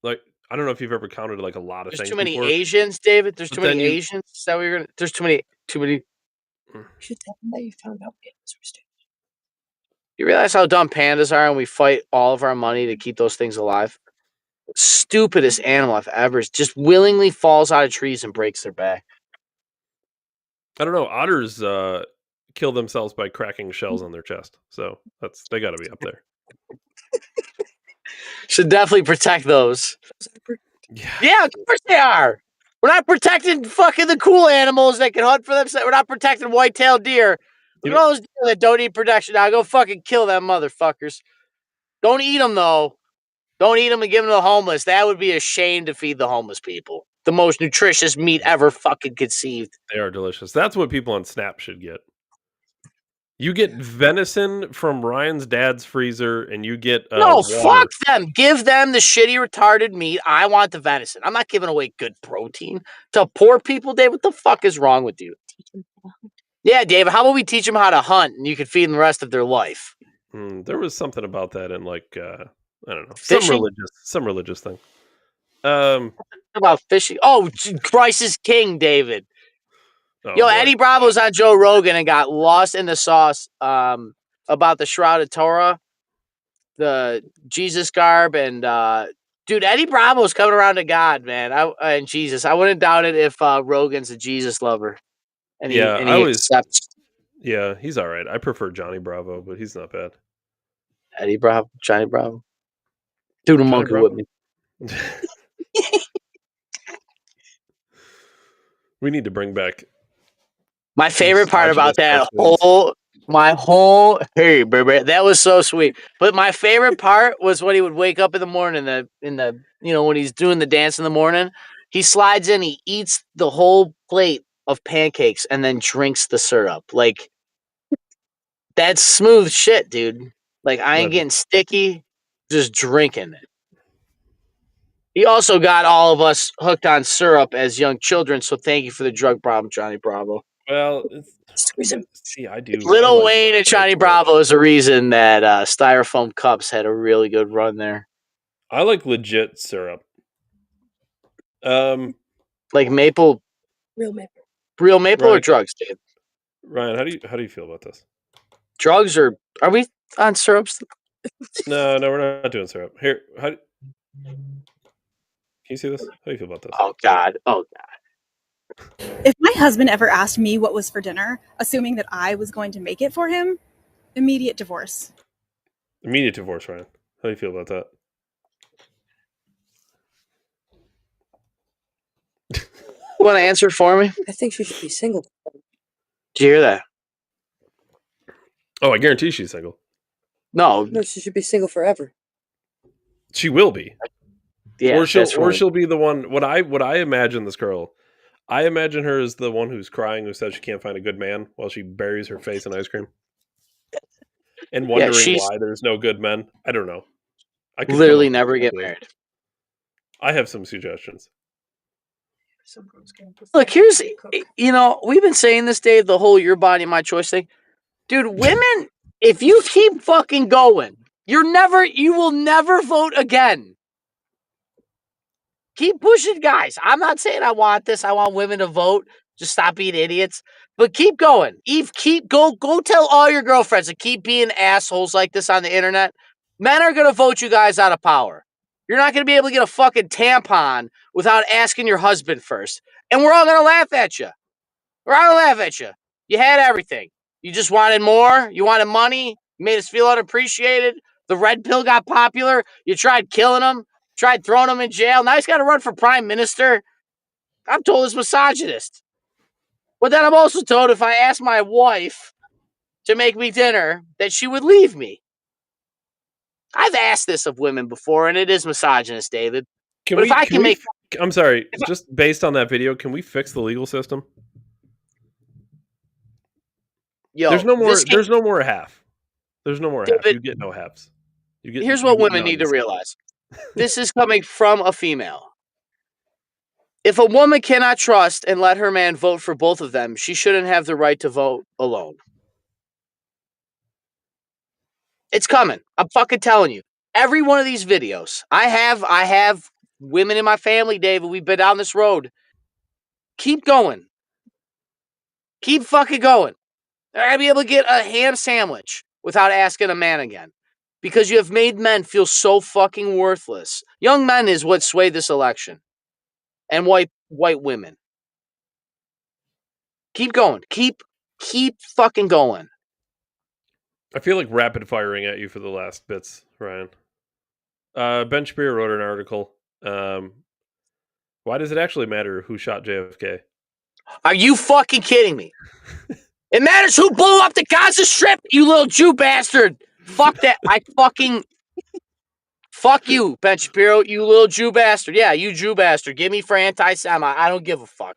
like, I don't know if you've ever counted like a lot of things. There's too many before. Asians, David. There's too many Asians. Is that what you're gonna? There's too many. You should tell them that you found out pandas were stupid. You realize how dumb pandas are, and we fight all of our money to keep those things alive? Stupidest animal I've ever. Just willingly falls out of trees and breaks their back. I don't know. Otters kill themselves by cracking shells on their chest, so they got to be up there. Should definitely protect those. Yeah, of course they are. We're not protecting fucking the cool animals that can hunt for themselves. We're not protecting white-tailed deer. Look at all those deer that don't eat protection. Now go fucking kill them motherfuckers. Don't eat them though. Don't eat them and give them to the homeless. That would be a shame to feed the homeless people. the most nutritious meat ever fucking conceived. They are delicious. That's what people on Snap should get. You get venison from Ryan's dad's freezer, and you get No, water. fuck them. Give them the shitty, retarded meat. I want the venison. I'm not giving away good protein to poor people, Dave. What the fuck is wrong with you? Yeah, David, how about we teach them how to hunt, and you can feed them the rest of their life? There was something about that in like I don't know, Fishing? some religious thing. About fishing. Oh, Christ is king, David. Oh, Yo, boy. Eddie Bravo's on Joe Rogan and got lost in the sauce about the Shroud of Torah, the Jesus garb, and dude, Eddie Bravo's coming around to God, man. And Jesus. I wouldn't doubt it if Rogan's a Jesus lover. And he accepts Yeah, he's all right. I prefer Johnny Bravo, but he's not bad. Eddie Bravo, Johnny Bravo. Do the monkey Bravo? with me. We need to bring back. My favorite part about that cartoons. hey baby, that was so sweet. But my favorite part was when he would wake up in the morning, when he's doing the dance in the morning, he slides in, he eats the whole plate of pancakes and then drinks the syrup. Like, that's smooth shit, dude. Like, I ain't getting sticky, just drinking it. He also got all of us hooked on syrup as young children, so thank you for the drug problem, Johnny Bravo. Well, see, I do. Little Wayne and Johnny Bravo is the reason that Styrofoam Cups had a really good run there. I like legit syrup. Like maple, Real maple. real maple Right. or drugs, Dave? Ryan, how do you feel about this? Drugs or are we on syrups? No, we're not doing syrup. Here, can you see this? How do you feel about this? Oh God. If my husband ever asked me what was for dinner, assuming that I was going to make it for him, immediate divorce. Immediate divorce, Ryan. How do you feel about that? You want to answer for me? I think she should be single. Did you hear that? Oh, I guarantee she's single. No. No, she should be single forever. She will be. Yeah. or she'll be the one. What I imagine this girl. I imagine her as the one who's crying, who says she can't find a good man while she buries her face in ice cream, and wondering why there's no good men. I don't know. I could literally never get married. I have some suggestions. Look, here's we've been saying this, Dave, the whole your body, my choice thing. Dude, women, if you keep fucking going, you will never vote again. Keep pushing, guys. I'm not saying I want this. I want women to vote. Just stop being idiots. But keep going. Eve, go tell all your girlfriends to keep being assholes like this on the internet. Men are gonna vote you guys out of power. You're not gonna be able to get a fucking tampon without asking your husband first. And we're all gonna laugh at you. We're all gonna laugh at you. You had everything. You just wanted more. You wanted money. You made us feel unappreciated. The red pill got popular. You tried killing him. Tried throwing him in jail. Now he's got to run for prime minister. I'm told he's misogynist. But then I'm also told if I ask my wife to make me dinner, that she would leave me. I've asked this of women before, and it is misogynist, David. I'm sorry, just based on that video, can we fix the legal system? Yo, there's no more half. There's no more half. You get no halves. Here's what women need to realize. This is coming from a female. If a woman cannot trust and let her man vote for both of them, she shouldn't have the right to vote alone. It's coming. I'm fucking telling you. Every one of these videos, I have women in my family, David. We've been down this road. Keep going. Keep fucking going. They're going to be able to get a ham sandwich without asking a man again. Because you have made men feel so fucking worthless. Young men is what swayed this election. And white women. Keep going. Keep fucking going. I feel like rapid firing at you for the last bits, Ryan. Ben Shapiro wrote an article. Why does it actually matter who shot JFK? Are you fucking kidding me? It matters who blew up the Gaza Strip, you little Jew bastard. Fuck that. Fuck you, Ben Shapiro, you little Jew bastard. Yeah, you Jew bastard. Give me for anti-Semite. I don't give a fuck.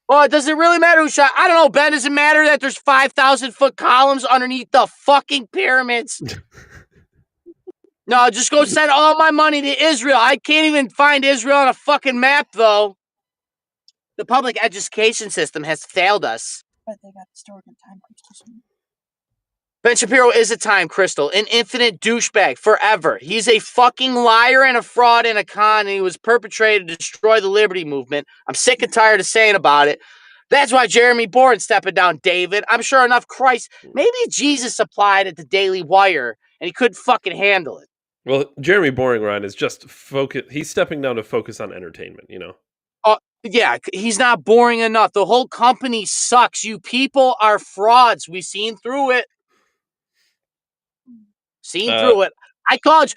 Well, does it really matter who shot? I don't know, Ben. Does it matter that there's 5,000-foot columns underneath the fucking pyramids? No, just go send all my money to Israel. I can't even find Israel on a fucking map, though. The public education system has failed us. But they got stored in time crystals. Ben Shapiro is a time crystal, an infinite douchebag forever. He's a fucking liar and a fraud and a con, and he was perpetrated to destroy the Liberty Movement. I'm sick and tired of saying about it. That's why Jeremy Bourne's stepping down, David. I'm sure enough Christ, maybe Jesus applied at the Daily Wire, and he couldn't fucking handle it. Well, Jeremy Boring, Ryan, is just focus. He's stepping down to focus on entertainment. You know. Yeah, he's not boring enough. The whole company sucks. You people are frauds. We've seen through it. Through it. I called you.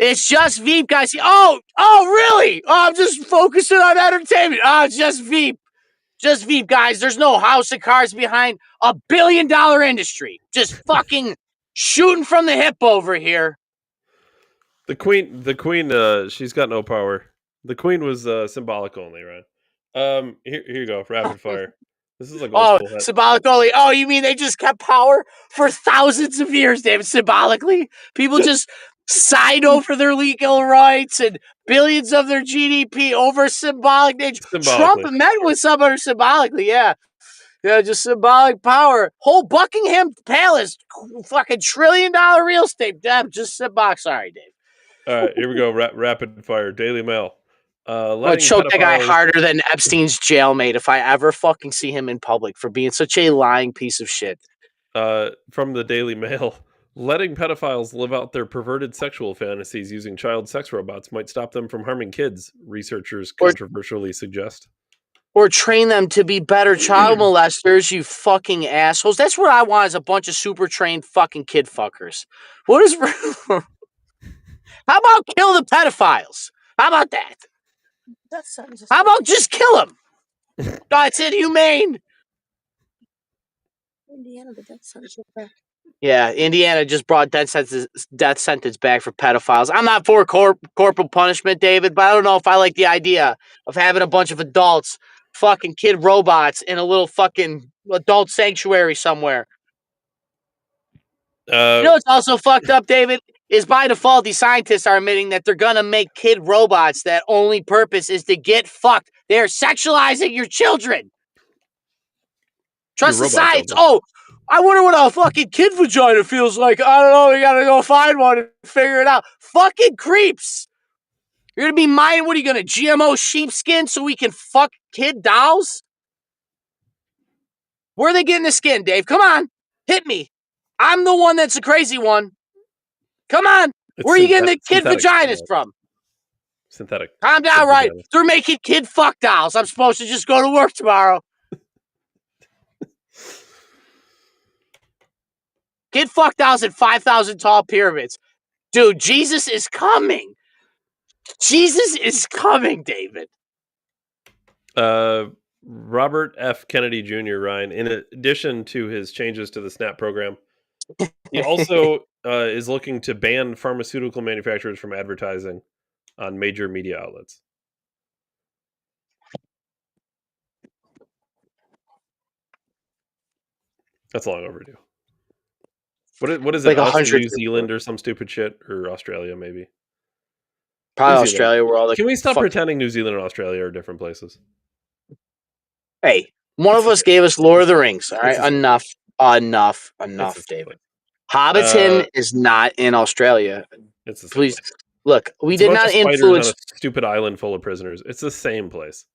It's just Veep, guys. Oh, really? Oh, I'm just focusing on entertainment. Oh, it's just Veep. Just Veep, guys. There's no house of cards behind a $1 billion industry. Just fucking shooting from the hip over here. The queen, she's got no power. The queen was symbolic only, right? Here you go, rapid fire. This is like symbolic only. Oh, you mean they just kept power for thousands of years, David? Symbolically, people just signed over their legal rights and billions of their GDP over symbolic nature. Trump met with somebody symbolically, yeah, just symbolic power. Whole Buckingham Palace, fucking $1 trillion real estate. Damn, just symbolic. Sorry, Dave. All right, here we go. Rapid fire. Daily Mail. I'll choke that guy harder than Epstein's jailmate if I ever fucking see him in public for being such a lying piece of shit. From the Daily Mail, letting pedophiles live out their perverted sexual fantasies using child sex robots might stop them from harming kids, researchers controversially suggest. Or train them to be better child molesters, you fucking assholes. That's what I want, is a bunch of super trained fucking kid fuckers. What is... How about kill the pedophiles? How about that? How about just kill them? That's inhumane. Indiana, the death sentence is back. Yeah, Indiana just brought death sentence back for pedophiles. I'm not for corporal punishment, David, but I don't know if I like the idea of having a bunch of adults, fucking kid robots, in a little fucking adult sanctuary somewhere. You know what's also fucked up, David? Is by default, these scientists are admitting that they're gonna make kid robots that only purpose is to get fucked. They're sexualizing your children. Trust the science. Oh, I wonder what a fucking kid vagina feels like. I don't know. We gotta go find one and figure it out. Fucking creeps. You're gonna be mine. What are you gonna GMO sheepskin so we can fuck kid dolls? Where are they getting the skin, Dave? Come on, hit me. I'm the one that's a crazy one. Come on. Where are you getting the kid vaginas from? Synthetic. Calm down, right? They're making kid fuck dolls. I'm supposed to just go to work tomorrow. Kid fuck dolls at 5,000 tall pyramids. Dude, Jesus is coming. Jesus is coming, David. Robert F. Kennedy Jr., Ryan, in addition to his changes to the SNAP program, he also is looking to ban pharmaceutical manufacturers from advertising on major media outlets. That's long overdue. What is it? Like New Zealand or some stupid shit, or Australia maybe? Probably Australia, where all the... Can we stop pretending New Zealand and Australia are different places? Hey, one of us gave us Lord of the Rings. All right, enough, David. Hobbiton is not in Australia. It's the same Please place. Look. We did not influence on a stupid island full of prisoners. It's the same place.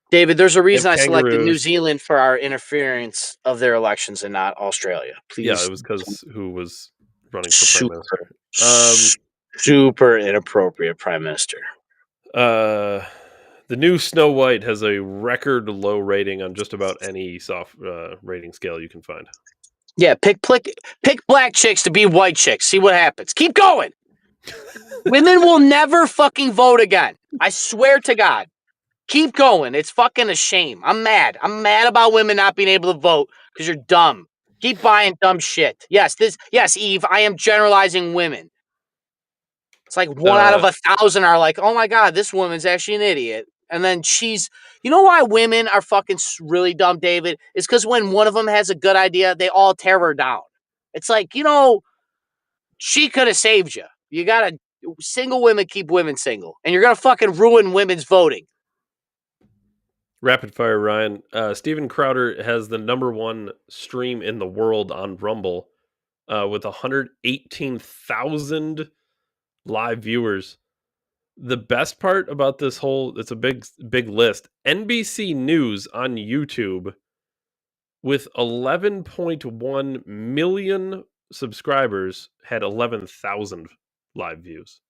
David, there's a reason I selected New Zealand for our interference of their elections and not Australia. Please. Yeah, it was because who was running for prime minister. Super inappropriate prime minister. The new Snow White has a record low rating on just about any soft rating scale you can find. Yeah, pick black chicks to be white chicks. See what happens. Keep going. Women will never fucking vote again. I swear to God. Keep going. It's fucking a shame. I'm mad. I'm mad about women not being able to vote because you're dumb. Keep buying dumb shit. Yes, Eve, I am generalizing women. It's like 1 out of 1,000 are like, oh my God, this woman's actually an idiot. And then you know why women are fucking really dumb, David? It's because when one of them has a good idea, they all tear her down. It's like, she could have saved you. You got to, single women keep women single. And you're going to fucking ruin women's voting. Rapid fire, Ryan. Steven Crowder has the #1 stream in the world on Rumble with 118,000 live viewers. The best part about this it's a big list. NBC News on YouTube with 11.1 million subscribers had 11,000 live views.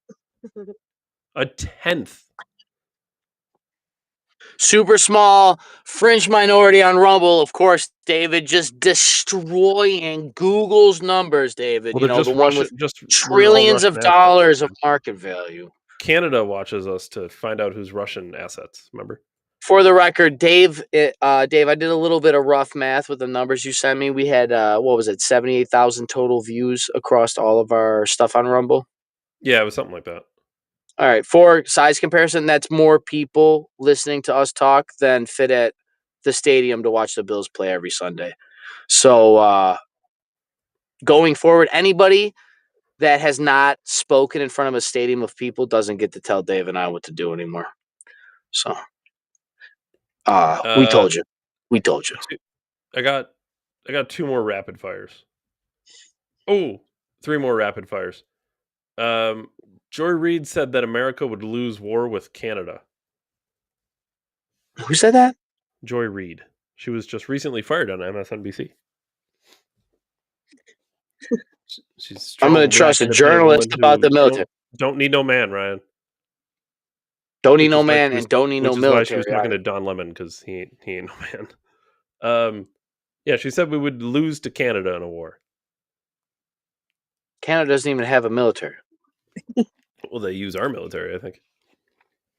A tenth. Super small, fringe minority on Rumble. Of course, David, just destroying Google's numbers, David. Well, the one with we're all trillions of Russian assets. dollars of market value. Canada watches us to find out who's Russian assets, remember? For the record, Dave, I did a little bit of rough math with the numbers you sent me. We had, 78,000 total views across all of our stuff on Rumble. Yeah, it was something like that. All right, for size comparison, that's more people listening to us talk than fit at the stadium to watch the Bills play every Sunday. So going forward, anybody that has not spoken in front of a stadium of people doesn't get to tell Dave and I what to do anymore. So we told you. We told you. I got 2 more rapid fires. Oh, 3 more rapid fires. Joy Reid said that America would lose war with Canada. Who said that? Joy Reid. She was just recently fired on MSNBC. She's I'm going to trust a journalist about the military. Don't need no man, Ryan. Don't need no man and don't need no military. Why she was talking to Don Lemon because he ain't no man. Yeah, she said we would lose to Canada in a war. Canada doesn't even have a military. Well, they use our military, I think.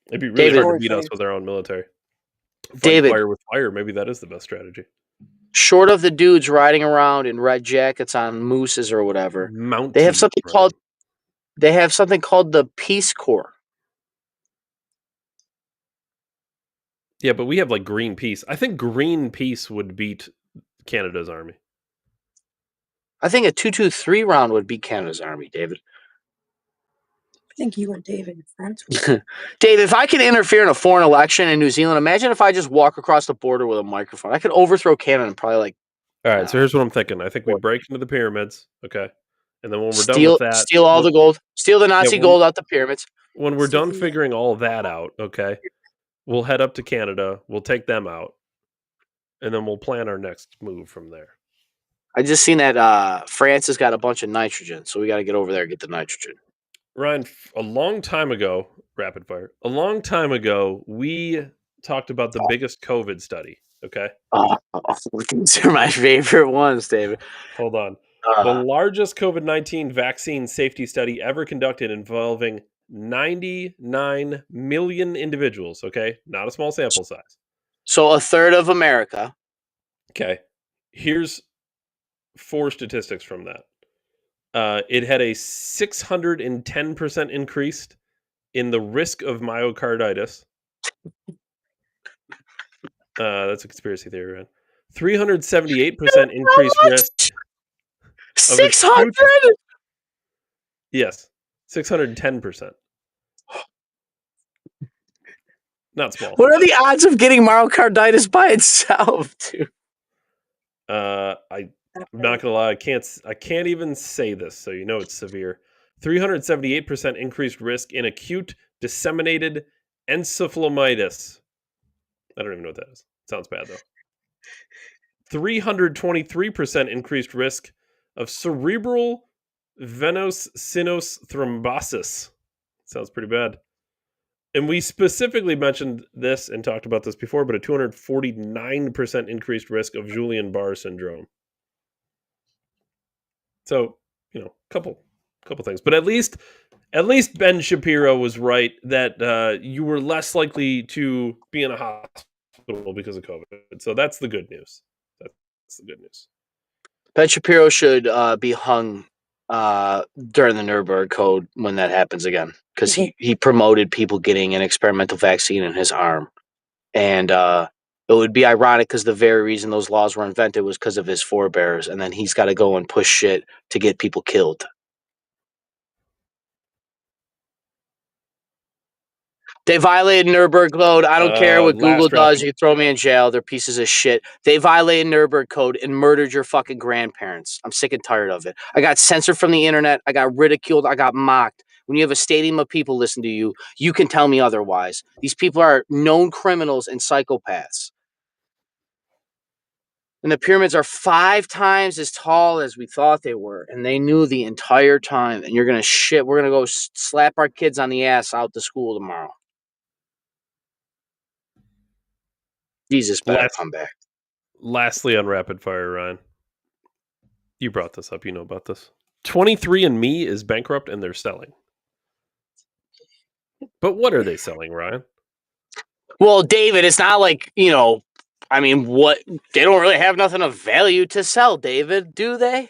It'd be really hard to beat us with our own military. David, fire with fire, maybe that is the best strategy. Short of the dudes riding around in red jackets on mooses or whatever, they have something called the Peace Corps. Yeah, but we have like Greenpeace. I think Greenpeace would beat Canada's army. I think a 2-2-3 round would beat Canada's army, David. I think you and David and friends. David, if I could interfere in a foreign election in New Zealand, imagine if I just walk across the border with a microphone. I could overthrow Canada and probably All right, so here's what I'm thinking. I think we break into the pyramids, okay? And then when we're done with that... Steal all the gold. Steal the Nazi gold out the pyramids. When we're done figuring all that out, okay, we'll head up to Canada. We'll take them out. And then we'll plan our next move from there. I just seen that France has got a bunch of nitrogen, so we got to get over there and get the nitrogen. Ryan, a long time ago, rapid fire, we talked about the biggest COVID study, okay? These are my favorite ones, David. Hold on. The largest COVID-19 vaccine safety study ever conducted involving 99 million individuals, okay? Not a small sample size. So a third of America. Okay. Here's 4 statistics from that. It had a 610% increase in the risk of myocarditis. That's a conspiracy theory, right? 378% increased risk. 600? Yes, 610%. Not small. What are the odds of getting myocarditis by itself, dude? I'm not gonna lie, I can't even say this, so you know it's severe. 378% increased risk in acute disseminated encephalitis. I don't even know what that is. Sounds bad though. 323% increased risk of cerebral venous thrombosis. Sounds pretty bad. And we specifically mentioned this and talked about this before, but a 249% increased risk of Guillain-Barré syndrome. So, couple things. But at least Ben Shapiro was right that you were less likely to be in a hospital because of COVID. So that's the good news. That's the good news. Ben Shapiro should be hung during the Nuremberg Code when that happens again, because he promoted people getting an experimental vaccine in his arm, and it would be ironic because the very reason those laws were invented was because of his forebears, and then he's got to go and push shit to get people killed. They violated Nuremberg Code. I don't care what Google does. You can throw me in jail. They're pieces of shit. They violated Nuremberg Code and murdered your fucking grandparents. I'm sick and tired of it. I got censored from the internet. I got ridiculed. I got mocked. When you have a stadium of people listen to you, you can tell me otherwise. These people are known criminals and psychopaths. And the pyramids are 5 times as tall as we thought they were. And they knew the entire time. And you're going to shit. We're going to go slap our kids on the ass out to school tomorrow. Jesus, better come back. Lastly, on rapid fire, Ryan, you brought this up. You know about this. 23andMe is bankrupt and they're selling. But what are they selling, Ryan? Well, David, it's not like, I mean, what? They don't really have nothing of value to sell, David, do they?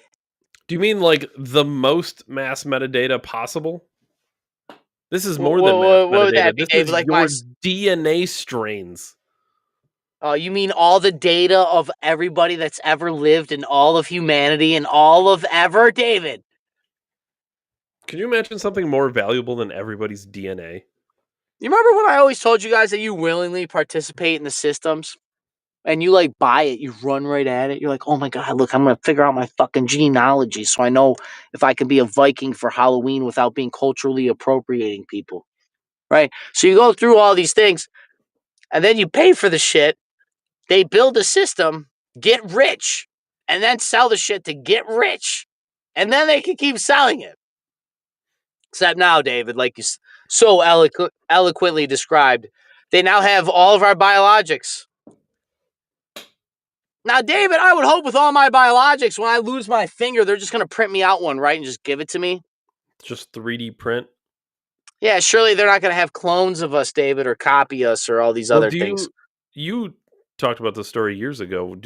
Do you mean like the most mass metadata possible? This is more than mass metadata. This is like your DNA strains. Oh, you mean all the data of everybody that's ever lived in all of humanity and all of ever, David? Can you imagine something more valuable than everybody's DNA? You remember when I always told you guys that you willingly participate in the systems? And you like buy it, you run right at it. You're like, oh my God, look, I'm going to figure out my fucking genealogy so I know if I can be a Viking for Halloween without being culturally appropriating people. Right? So you go through all these things and then you pay for the shit. They build a system, get rich, and then sell the shit to get rich. And then they can keep selling it. Except now, David, like you so eloquently described, they now have all of our biologics. Now, David, I would hope with all my biologics, when I lose my finger, they're just going to print me out one, right, and just give it to me? Just 3D print? Yeah, surely they're not going to have clones of us, David, or copy us or all these other things. You talked about this story years ago.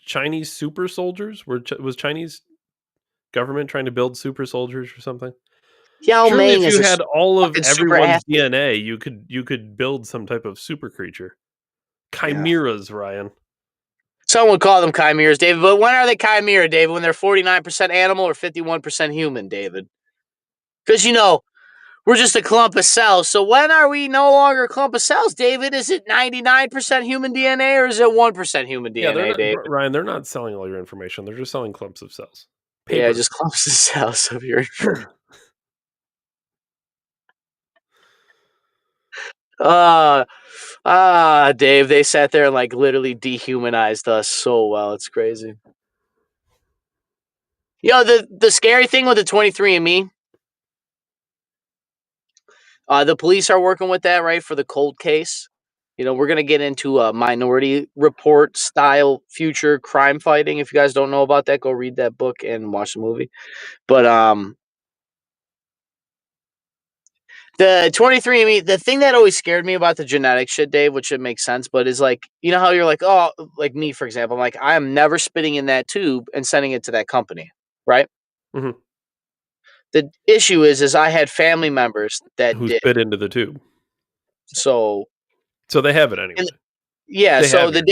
Chinese super soldiers? Was Chinese government trying to build super soldiers or something? Surely if you had all of everyone's DNA, you could build some type of super creature. Chimeras, yeah. Ryan. Some would call them chimeras, David, but when are they chimera, David? When they're 49% animal or 51% human, David? Because, we're just a clump of cells. So when are we no longer a clump of cells, David? Is it 99% human DNA or is it 1% human DNA, David? Ryan, they're not selling all your information. They're just selling clumps of cells. Paper. Yeah, just clumps of cells of your information. Dave, they sat there and like literally dehumanized us so well. It's crazy. The scary thing with the 23andMe, the police are working with that, right, for the cold case. We're going to get into a Minority Report style future crime fighting. If you guys don't know about that, go read that book and watch the movie. But the 23andMe, the thing that always scared me about the genetic shit, Dave, which it makes sense, but is like, how you're like, oh, like me, for example, I'm like, I am never spitting in that tube and sending it to that company, right? Mm-hmm. The issue is I had family members that who spit into the tube. So they have it anyway. So the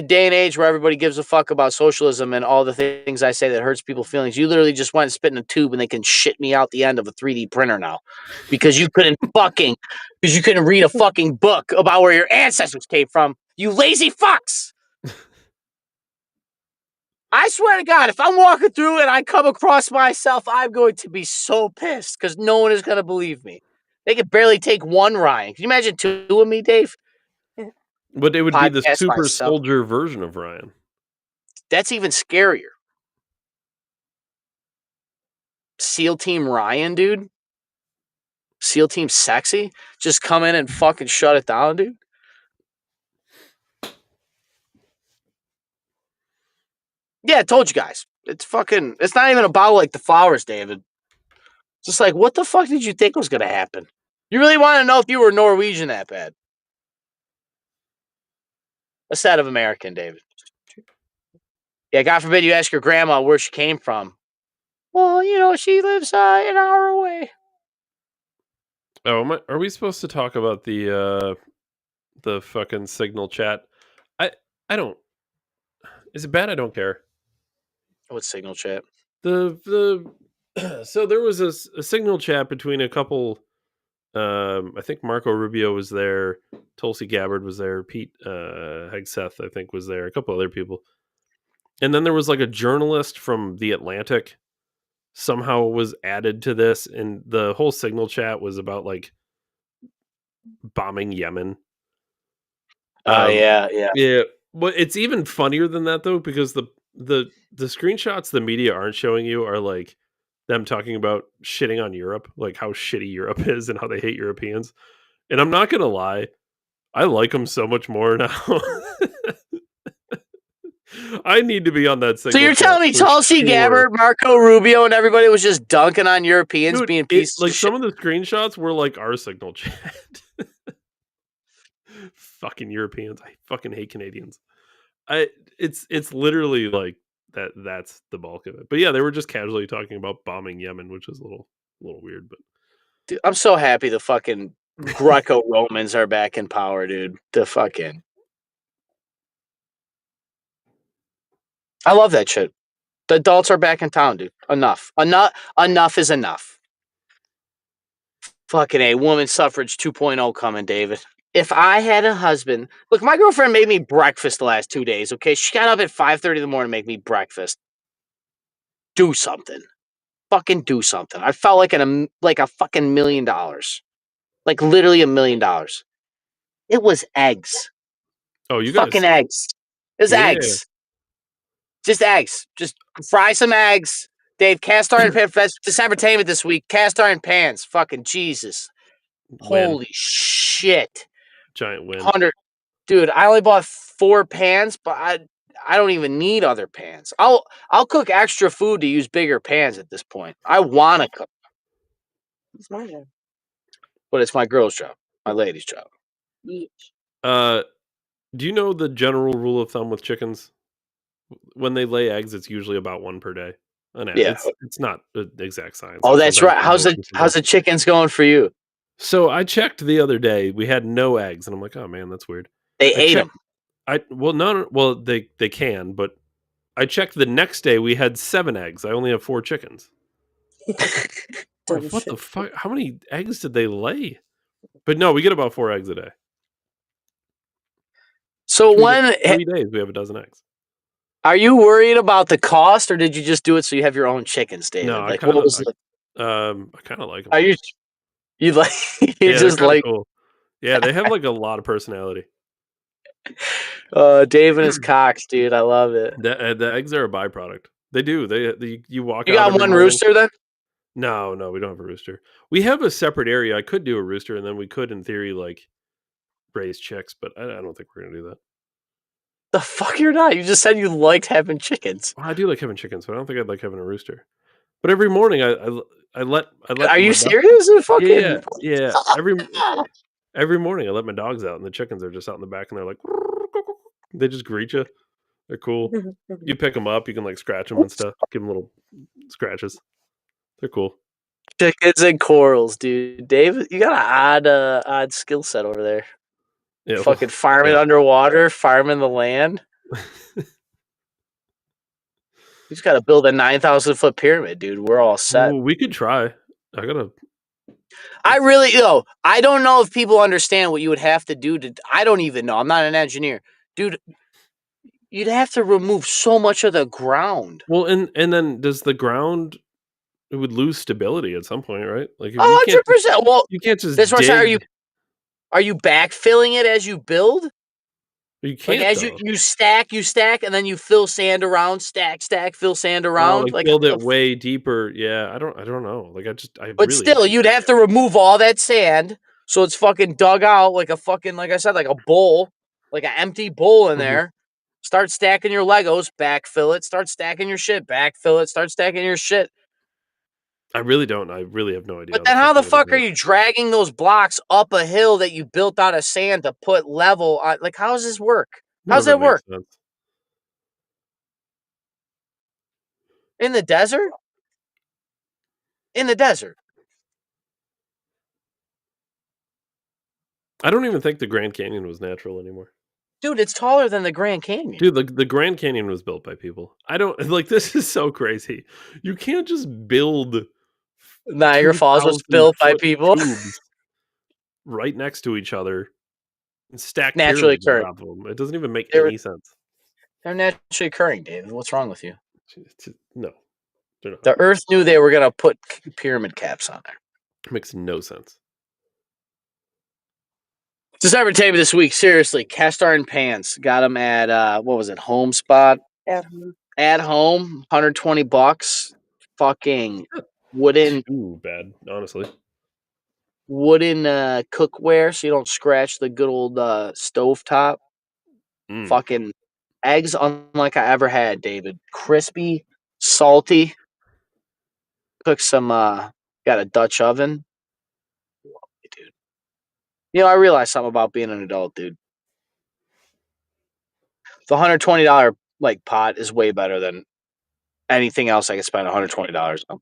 day and age where everybody gives a fuck about socialism and all the things I say that hurts people's feelings, you literally just went and spit in a tube and they can shit me out the end of a 3D printer now because you couldn't read a fucking book about where your ancestors came from, you lazy fucks. I swear to God, if I'm walking through and I come across myself, I'm going to be so pissed because no one is going to believe me. They could barely take one Ryan. Can you imagine 2 of me, Dave? But it would be the super soldier version of Ryan. That's even scarier. SEAL Team Ryan, dude. SEAL Team Sexy. Just come in and fucking shut it down, dude. Yeah, I told you guys. It's not even about like the flowers, David. Just like, what the fuck did you think was going to happen? You really want to know if you were Norwegian that bad? Instead of American, David. Yeah, God forbid you ask your grandma where she came from. Well, you know, she lives an hour away. Oh, are we supposed to talk about the fucking Signal chat? I don't. Is it bad? I don't care. What's Signal chat? The so there was a Signal chat between a couple. I think Marco Rubio was there, Tulsi Gabbard was there, Pete Hegseth I think was there, a couple other people, and then there was like a journalist from The Atlantic somehow was added to this, and the whole Signal chat was about like bombing Yemen. Yeah. Yeah, but it's even funnier than that though, because the screenshots the media aren't showing you are like them talking about shitting on Europe, like how shitty Europe is and how they hate Europeans. And I'm not gonna lie, I like them so much more now. I need to be on that Signal. So you're chat telling me for Tulsi sure. Gabbard, Marco Rubio, and everybody was just dunking on Europeans Dude, being pieces like of some shit? of the screenshots were like our Signal chat. Fucking Europeans. I fucking hate Canadians. It's literally like that's the bulk of it. But yeah, they were just casually talking about bombing Yemen, which is a little weird, but Dude, I'm so happy the fucking Greco-Romans are back in power, dude. I love that shit. The adults are back in town, dude. Enough is enough. Fucking A, woman suffrage 2.0 coming, David. If I had a husband, look, my girlfriend made me breakfast the last 2 days, okay? She got up at 5:30 in the morning to make me breakfast. Do something. Fucking do something. I felt like a fucking $1 million. Like literally $1 million. It was eggs. oh, you Fucking guys, eggs. It's Yeah. eggs. Just eggs. Just fry some eggs. Dave, cast iron pan. That's Decembertainment this week. Cast iron pans. Fucking Jesus. win. Holy shit. Giant win. 100. Dude, I only bought 4 pans, but I don't even need other pans. I'll cook extra food to use bigger pans at this point. I want to cook. It's my job. But it's my girl's job. My lady's job. Do you know the general rule of thumb with chickens? When they lay eggs, it's usually about 1 per day. Yeah. It's not an exact science. Oh, Like, that's sometimes right. they're more, How's the chickens going for you? So I checked the other day. We had no eggs, and I'm like, oh man, that's weird. They I ate checked- them. No. Well, they can, but I checked the next day. We had 7 eggs. I only have 4 chickens. Dumb What the shit. fuck? How many eggs did they lay? But no, we get about 4 eggs a day. So when 3 days, we have a dozen eggs. are you worried about the cost, or did you just do it so you have your own chickens, David? No, I like, kinda- what was I kind of like them. are you like you Yeah, just they're kinda like cool. Yeah, they have like a lot of personality. Dave and his cocks, dude? I love it. The eggs are a byproduct. They do. They you walk. You out got every one morning. rooster then? No, we don't have a rooster. We have a separate area. I could do a rooster, and then we could, in theory, like raise chicks. But I don't think we're gonna do that. The fuck you're not. You just said you liked having chickens. Well, I do like having chickens, but I don't think I'd like having a rooster. But every morning, I let. Are you my serious? Fucking Yeah. Every morning, I let my dogs out, and the chickens are just out in the back, and they're like, they just greet you. They're cool. You pick them up, you can like scratch them and stuff. Give them little scratches. They're cool. chickens and corals, dude. Dave, you got an odd skill set over there. Yeah, Fucking farming yeah. underwater, farming the land. You just got to build a 9,000-foot pyramid, dude. We're all set. Ooh, we could try. I gotta. I don't know if people understand what you would have to do to. I don't even know. I'm not an engineer, dude. You'd have to remove so much of the ground. Well, and then does the ground? It would lose stability at some point, right? Like if you can't, 100%. Well, you can't just. that's what I'm saying. dig. Are you backfilling it as you build? You Like can't. as though. you stack, and then you fill sand around, stack, fill sand Oh, around. like build it way deeper. Yeah, I don't know. Like But really, still, you'd have to remove all that sand, so it's fucking dug out like a fucking, like I said, like a bowl, like an empty bowl in Mhm. there. Start stacking your Legos, backfill it. Start stacking your shit, backfill it. Start stacking your shit. I really don't. I really have no idea. But then how the fuck are you dragging those blocks up a hill that you built out of sand to put level on? Like, how does this work? How's that work? In the desert? in the desert. I don't even think the Grand Canyon was natural anymore. Dude, it's taller than the Grand Canyon. Dude, the Grand Canyon was built by people. I don't like this is so crazy. You can't just build Niagara Falls was built by 2,000-foot people. tubes right next to each other and stack Naturally pyramids on occurring. top of them. It doesn't even make They're- any sense. They're naturally occurring, David. What's wrong with you? No, they're not. The Earth knew they were going to put pyramid caps on there. It makes no sense. December table this week, seriously, cast iron pans. Got them at what was it, Home Spot? At home, $120. Fucking wooden Too bad, honestly. cookware, so you don't scratch the good old stovetop. Mm. Fucking eggs unlike I ever had, David. Crispy, salty. Cook some. Got a Dutch oven. Dude. You know, I realized something about being an adult, dude. The $120 like pot is way better than anything else I could spend $120 on.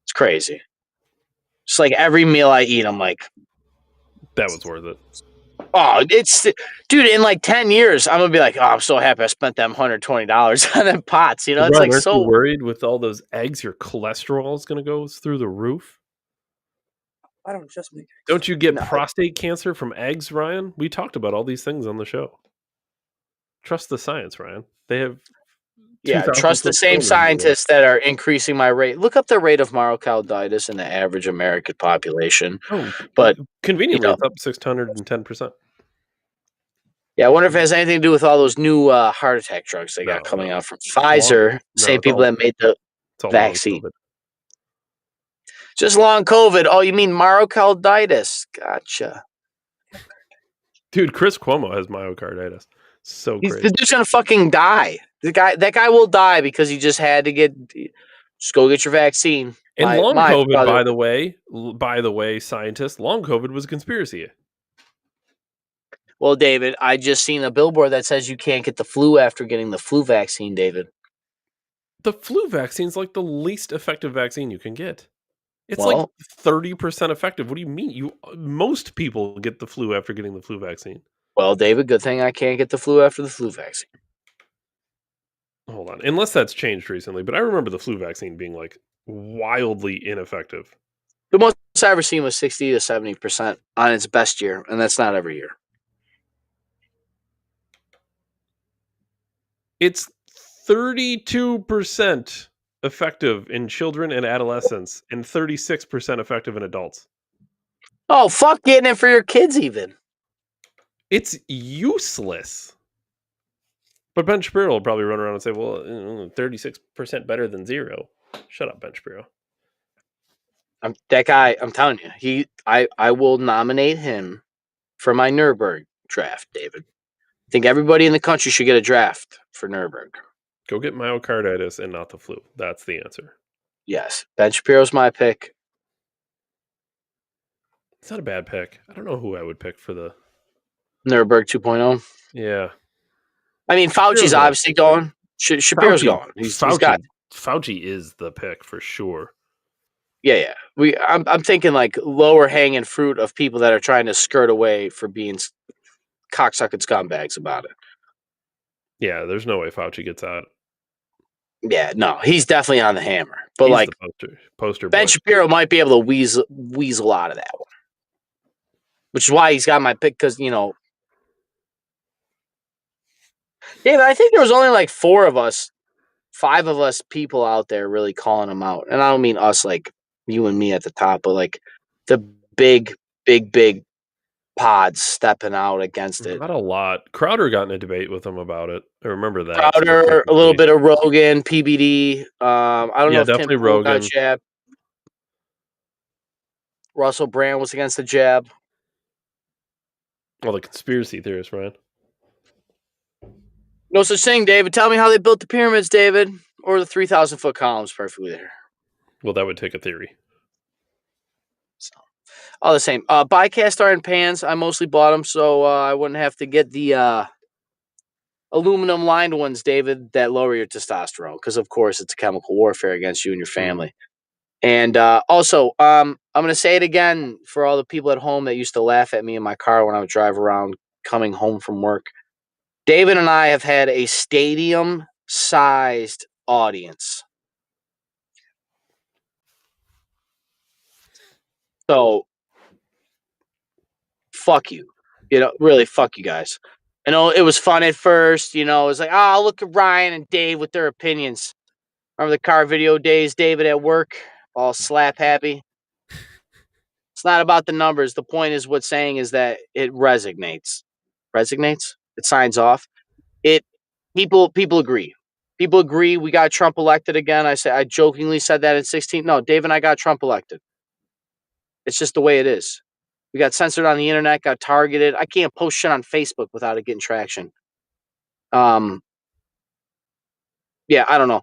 It's crazy. Just like every meal I eat, I'm like, That was worth it. oh, it's dude. In like 10 years, I'm gonna be like, oh, I'm so happy I spent them $120 on them pots. You know, it's Brian, like aren't so. you worried with all those eggs, your cholesterol is going to go through the roof? I don't just make. Don't you get No. prostate cancer from eggs, Ryan? We talked about all these things on the show. Trust the science, Ryan. They have Yeah, 2,000 trust the foot same pyramids. scientists that are increasing my rate. Look up the rate of myocarditis in the average American population. Oh, But, conveniently, you know. it's up 610%. Yeah, I wonder if it has anything to do with all those new heart attack drugs they got No, coming no. out from Pfizer. No, Same it's people all- that made the It's all long vaccine. COVID. just long COVID. Oh, you mean myocarditis? Gotcha. Dude, Chris Cuomo has myocarditis. So He's crazy. just gonna fucking die. That guy will die because he just had to just go get your vaccine. And My- long my COVID, brother- by the way, scientists, long COVID was a conspiracy. Well, David, I just seen a billboard that says you can't get the flu after getting the flu vaccine, David. The flu vaccine's like the least effective vaccine you can get. It's Well- like 30% effective. What do you mean? Most people get the flu after getting the flu vaccine. Well, David, good thing I can't get the flu after the flu vaccine. Hold on. Unless that's changed recently, but I remember the flu vaccine being like wildly ineffective. The most I ever seen was 60 to 70% on its best year, and that's not every year. It's 32% effective in children and adolescents and 36% effective in adults. Oh, fuck getting it for your kids even. It's useless. But Ben Shapiro will probably run around and say, well, 36% better than zero. Shut up, Ben Shapiro. That guy, I'm telling you, I will nominate him for my Nuremberg draft, David. I think everybody in the country should get a draft for Nuremberg. Go get myocarditis and not the flu. That's the answer. Yes, Ben Shapiro's my pick. It's not a bad pick. I don't know who I would pick for the... Nuremberg 2.0. Yeah. I mean, Fauci's Shapiro's obviously going. Shapiro's Fauci- going. He's got. Fauci is the pick for sure. Yeah. I'm thinking like lower hanging fruit of people that are trying to skirt away for being cocksucking scumbags about it. Yeah, there's no way Fauci gets out. Yeah, no, he's definitely on the hammer. But He's like the poster Ben boy. Shapiro might be able to weasel out of that one, which is why he's got my pick. Because David, I think there was only like 5 of us people out there really calling him out, and I don't mean us like you and me at the top, but like the big pods stepping out against it. Not a lot. Crowder got in a debate with him about it. I remember that. Crowder, a little bit of Rogan, PBD. I don't know if definitely Tim Pool got Rogan. jab. Russell Brand was against the jab. Well, the conspiracy theorists, Ryan. No such thing, David. Tell me how they built the pyramids, David, or the 3,000-foot columns perfectly there. Well, that would take a theory. So, all the same. Buy cast iron pans. I mostly bought them so I wouldn't have to get the aluminum lined ones, David, that lower your testosterone. Because of course it's a chemical warfare against you and your family. And also, I'm going to say it again for all the people at home that used to laugh at me in my car when I would drive around coming home from work. David and I have had a stadium-sized audience. So, fuck you. Really, fuck you guys. I know it was fun at first. It was like, oh, look at Ryan and Dave with their opinions. Remember the car video days, David at work, all slap happy? It's not about the numbers. The point is what's saying is that it resonates. Resonates? It signs off. People agree. People agree we got Trump elected again. I jokingly said that in 2016. No, Dave and I got Trump elected. It's just the way it is. We got censored on the internet, got targeted. I can't post shit on Facebook without it getting traction. Yeah, I don't know.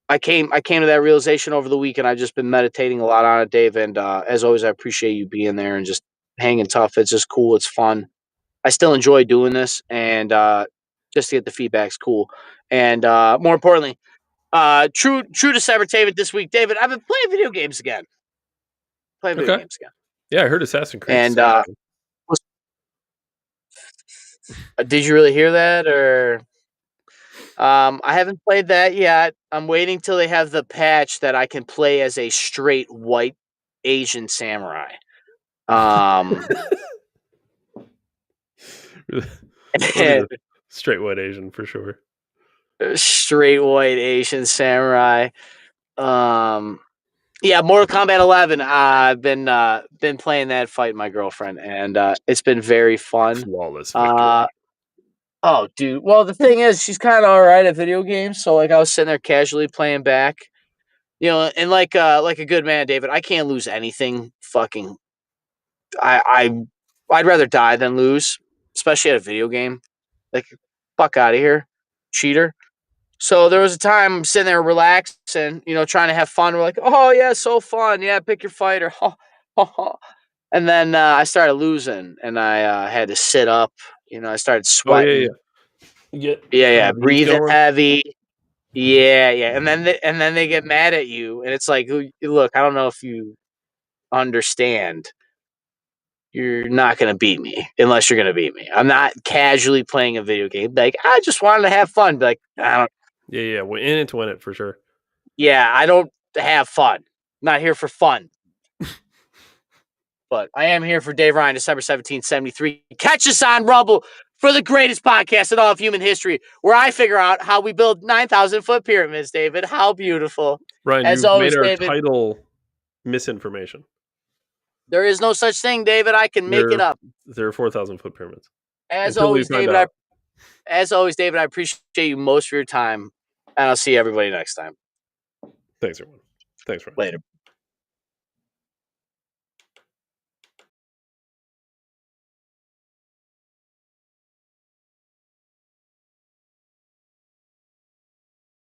I came to that realization over the week, and I've just been meditating a lot on it, Dave. And as always, I appreciate you being there and just hanging tough. It's just cool. It's fun. I still enjoy doing this, and just to get the feedback's cool. And more importantly, true to Cybertainment this week, David. I've been playing video games again. Yeah, I heard Assassin's Creed. And did you really hear that? Or I haven't played that yet. I'm waiting till they have the patch that I can play as a straight white Asian samurai. Straight white Asian for sure. Straight white Asian samurai. Yeah, Mortal Kombat 11. I've been playing that, fighting my girlfriend, and it's been very fun. Flawless victory. Oh, dude. Well, the thing is, she's kind of all right at video games. So, like, I was sitting there casually playing back, and like a good man, David, I can't lose anything. Fucking, I'd rather die than lose, especially at a video game. Like, fuck out of here, cheater. So there was a time I'm sitting there relaxing, trying to have fun. We're like, oh yeah, so fun. Yeah, pick your fighter. And then I started losing, and I had to sit up. I started sweating. Yeah. Breathing heavy. Yeah. And then they get mad at you, and it's like, look, I don't know if you understand. You're not gonna beat me unless you're gonna beat me. I'm not casually playing a video game. Like, I just wanted to have fun. Like, I don't. Yeah. We're in it to win it for sure. Yeah, I don't have fun. I'm not here for fun. But I am here for Dave Ryan, December 1773. Catch us on Rumble for the greatest podcast in all of human history, where I figure out how we build 9,000-foot pyramids, David. How beautiful. Ryan, As you've always, made our David, title misinformation. There is no such thing, David. I can make it up. There are 4,000-foot pyramids. As always, David, I appreciate you most for your time, and I'll see everybody next time. Thanks, everyone. Thanks, Ryan. Later.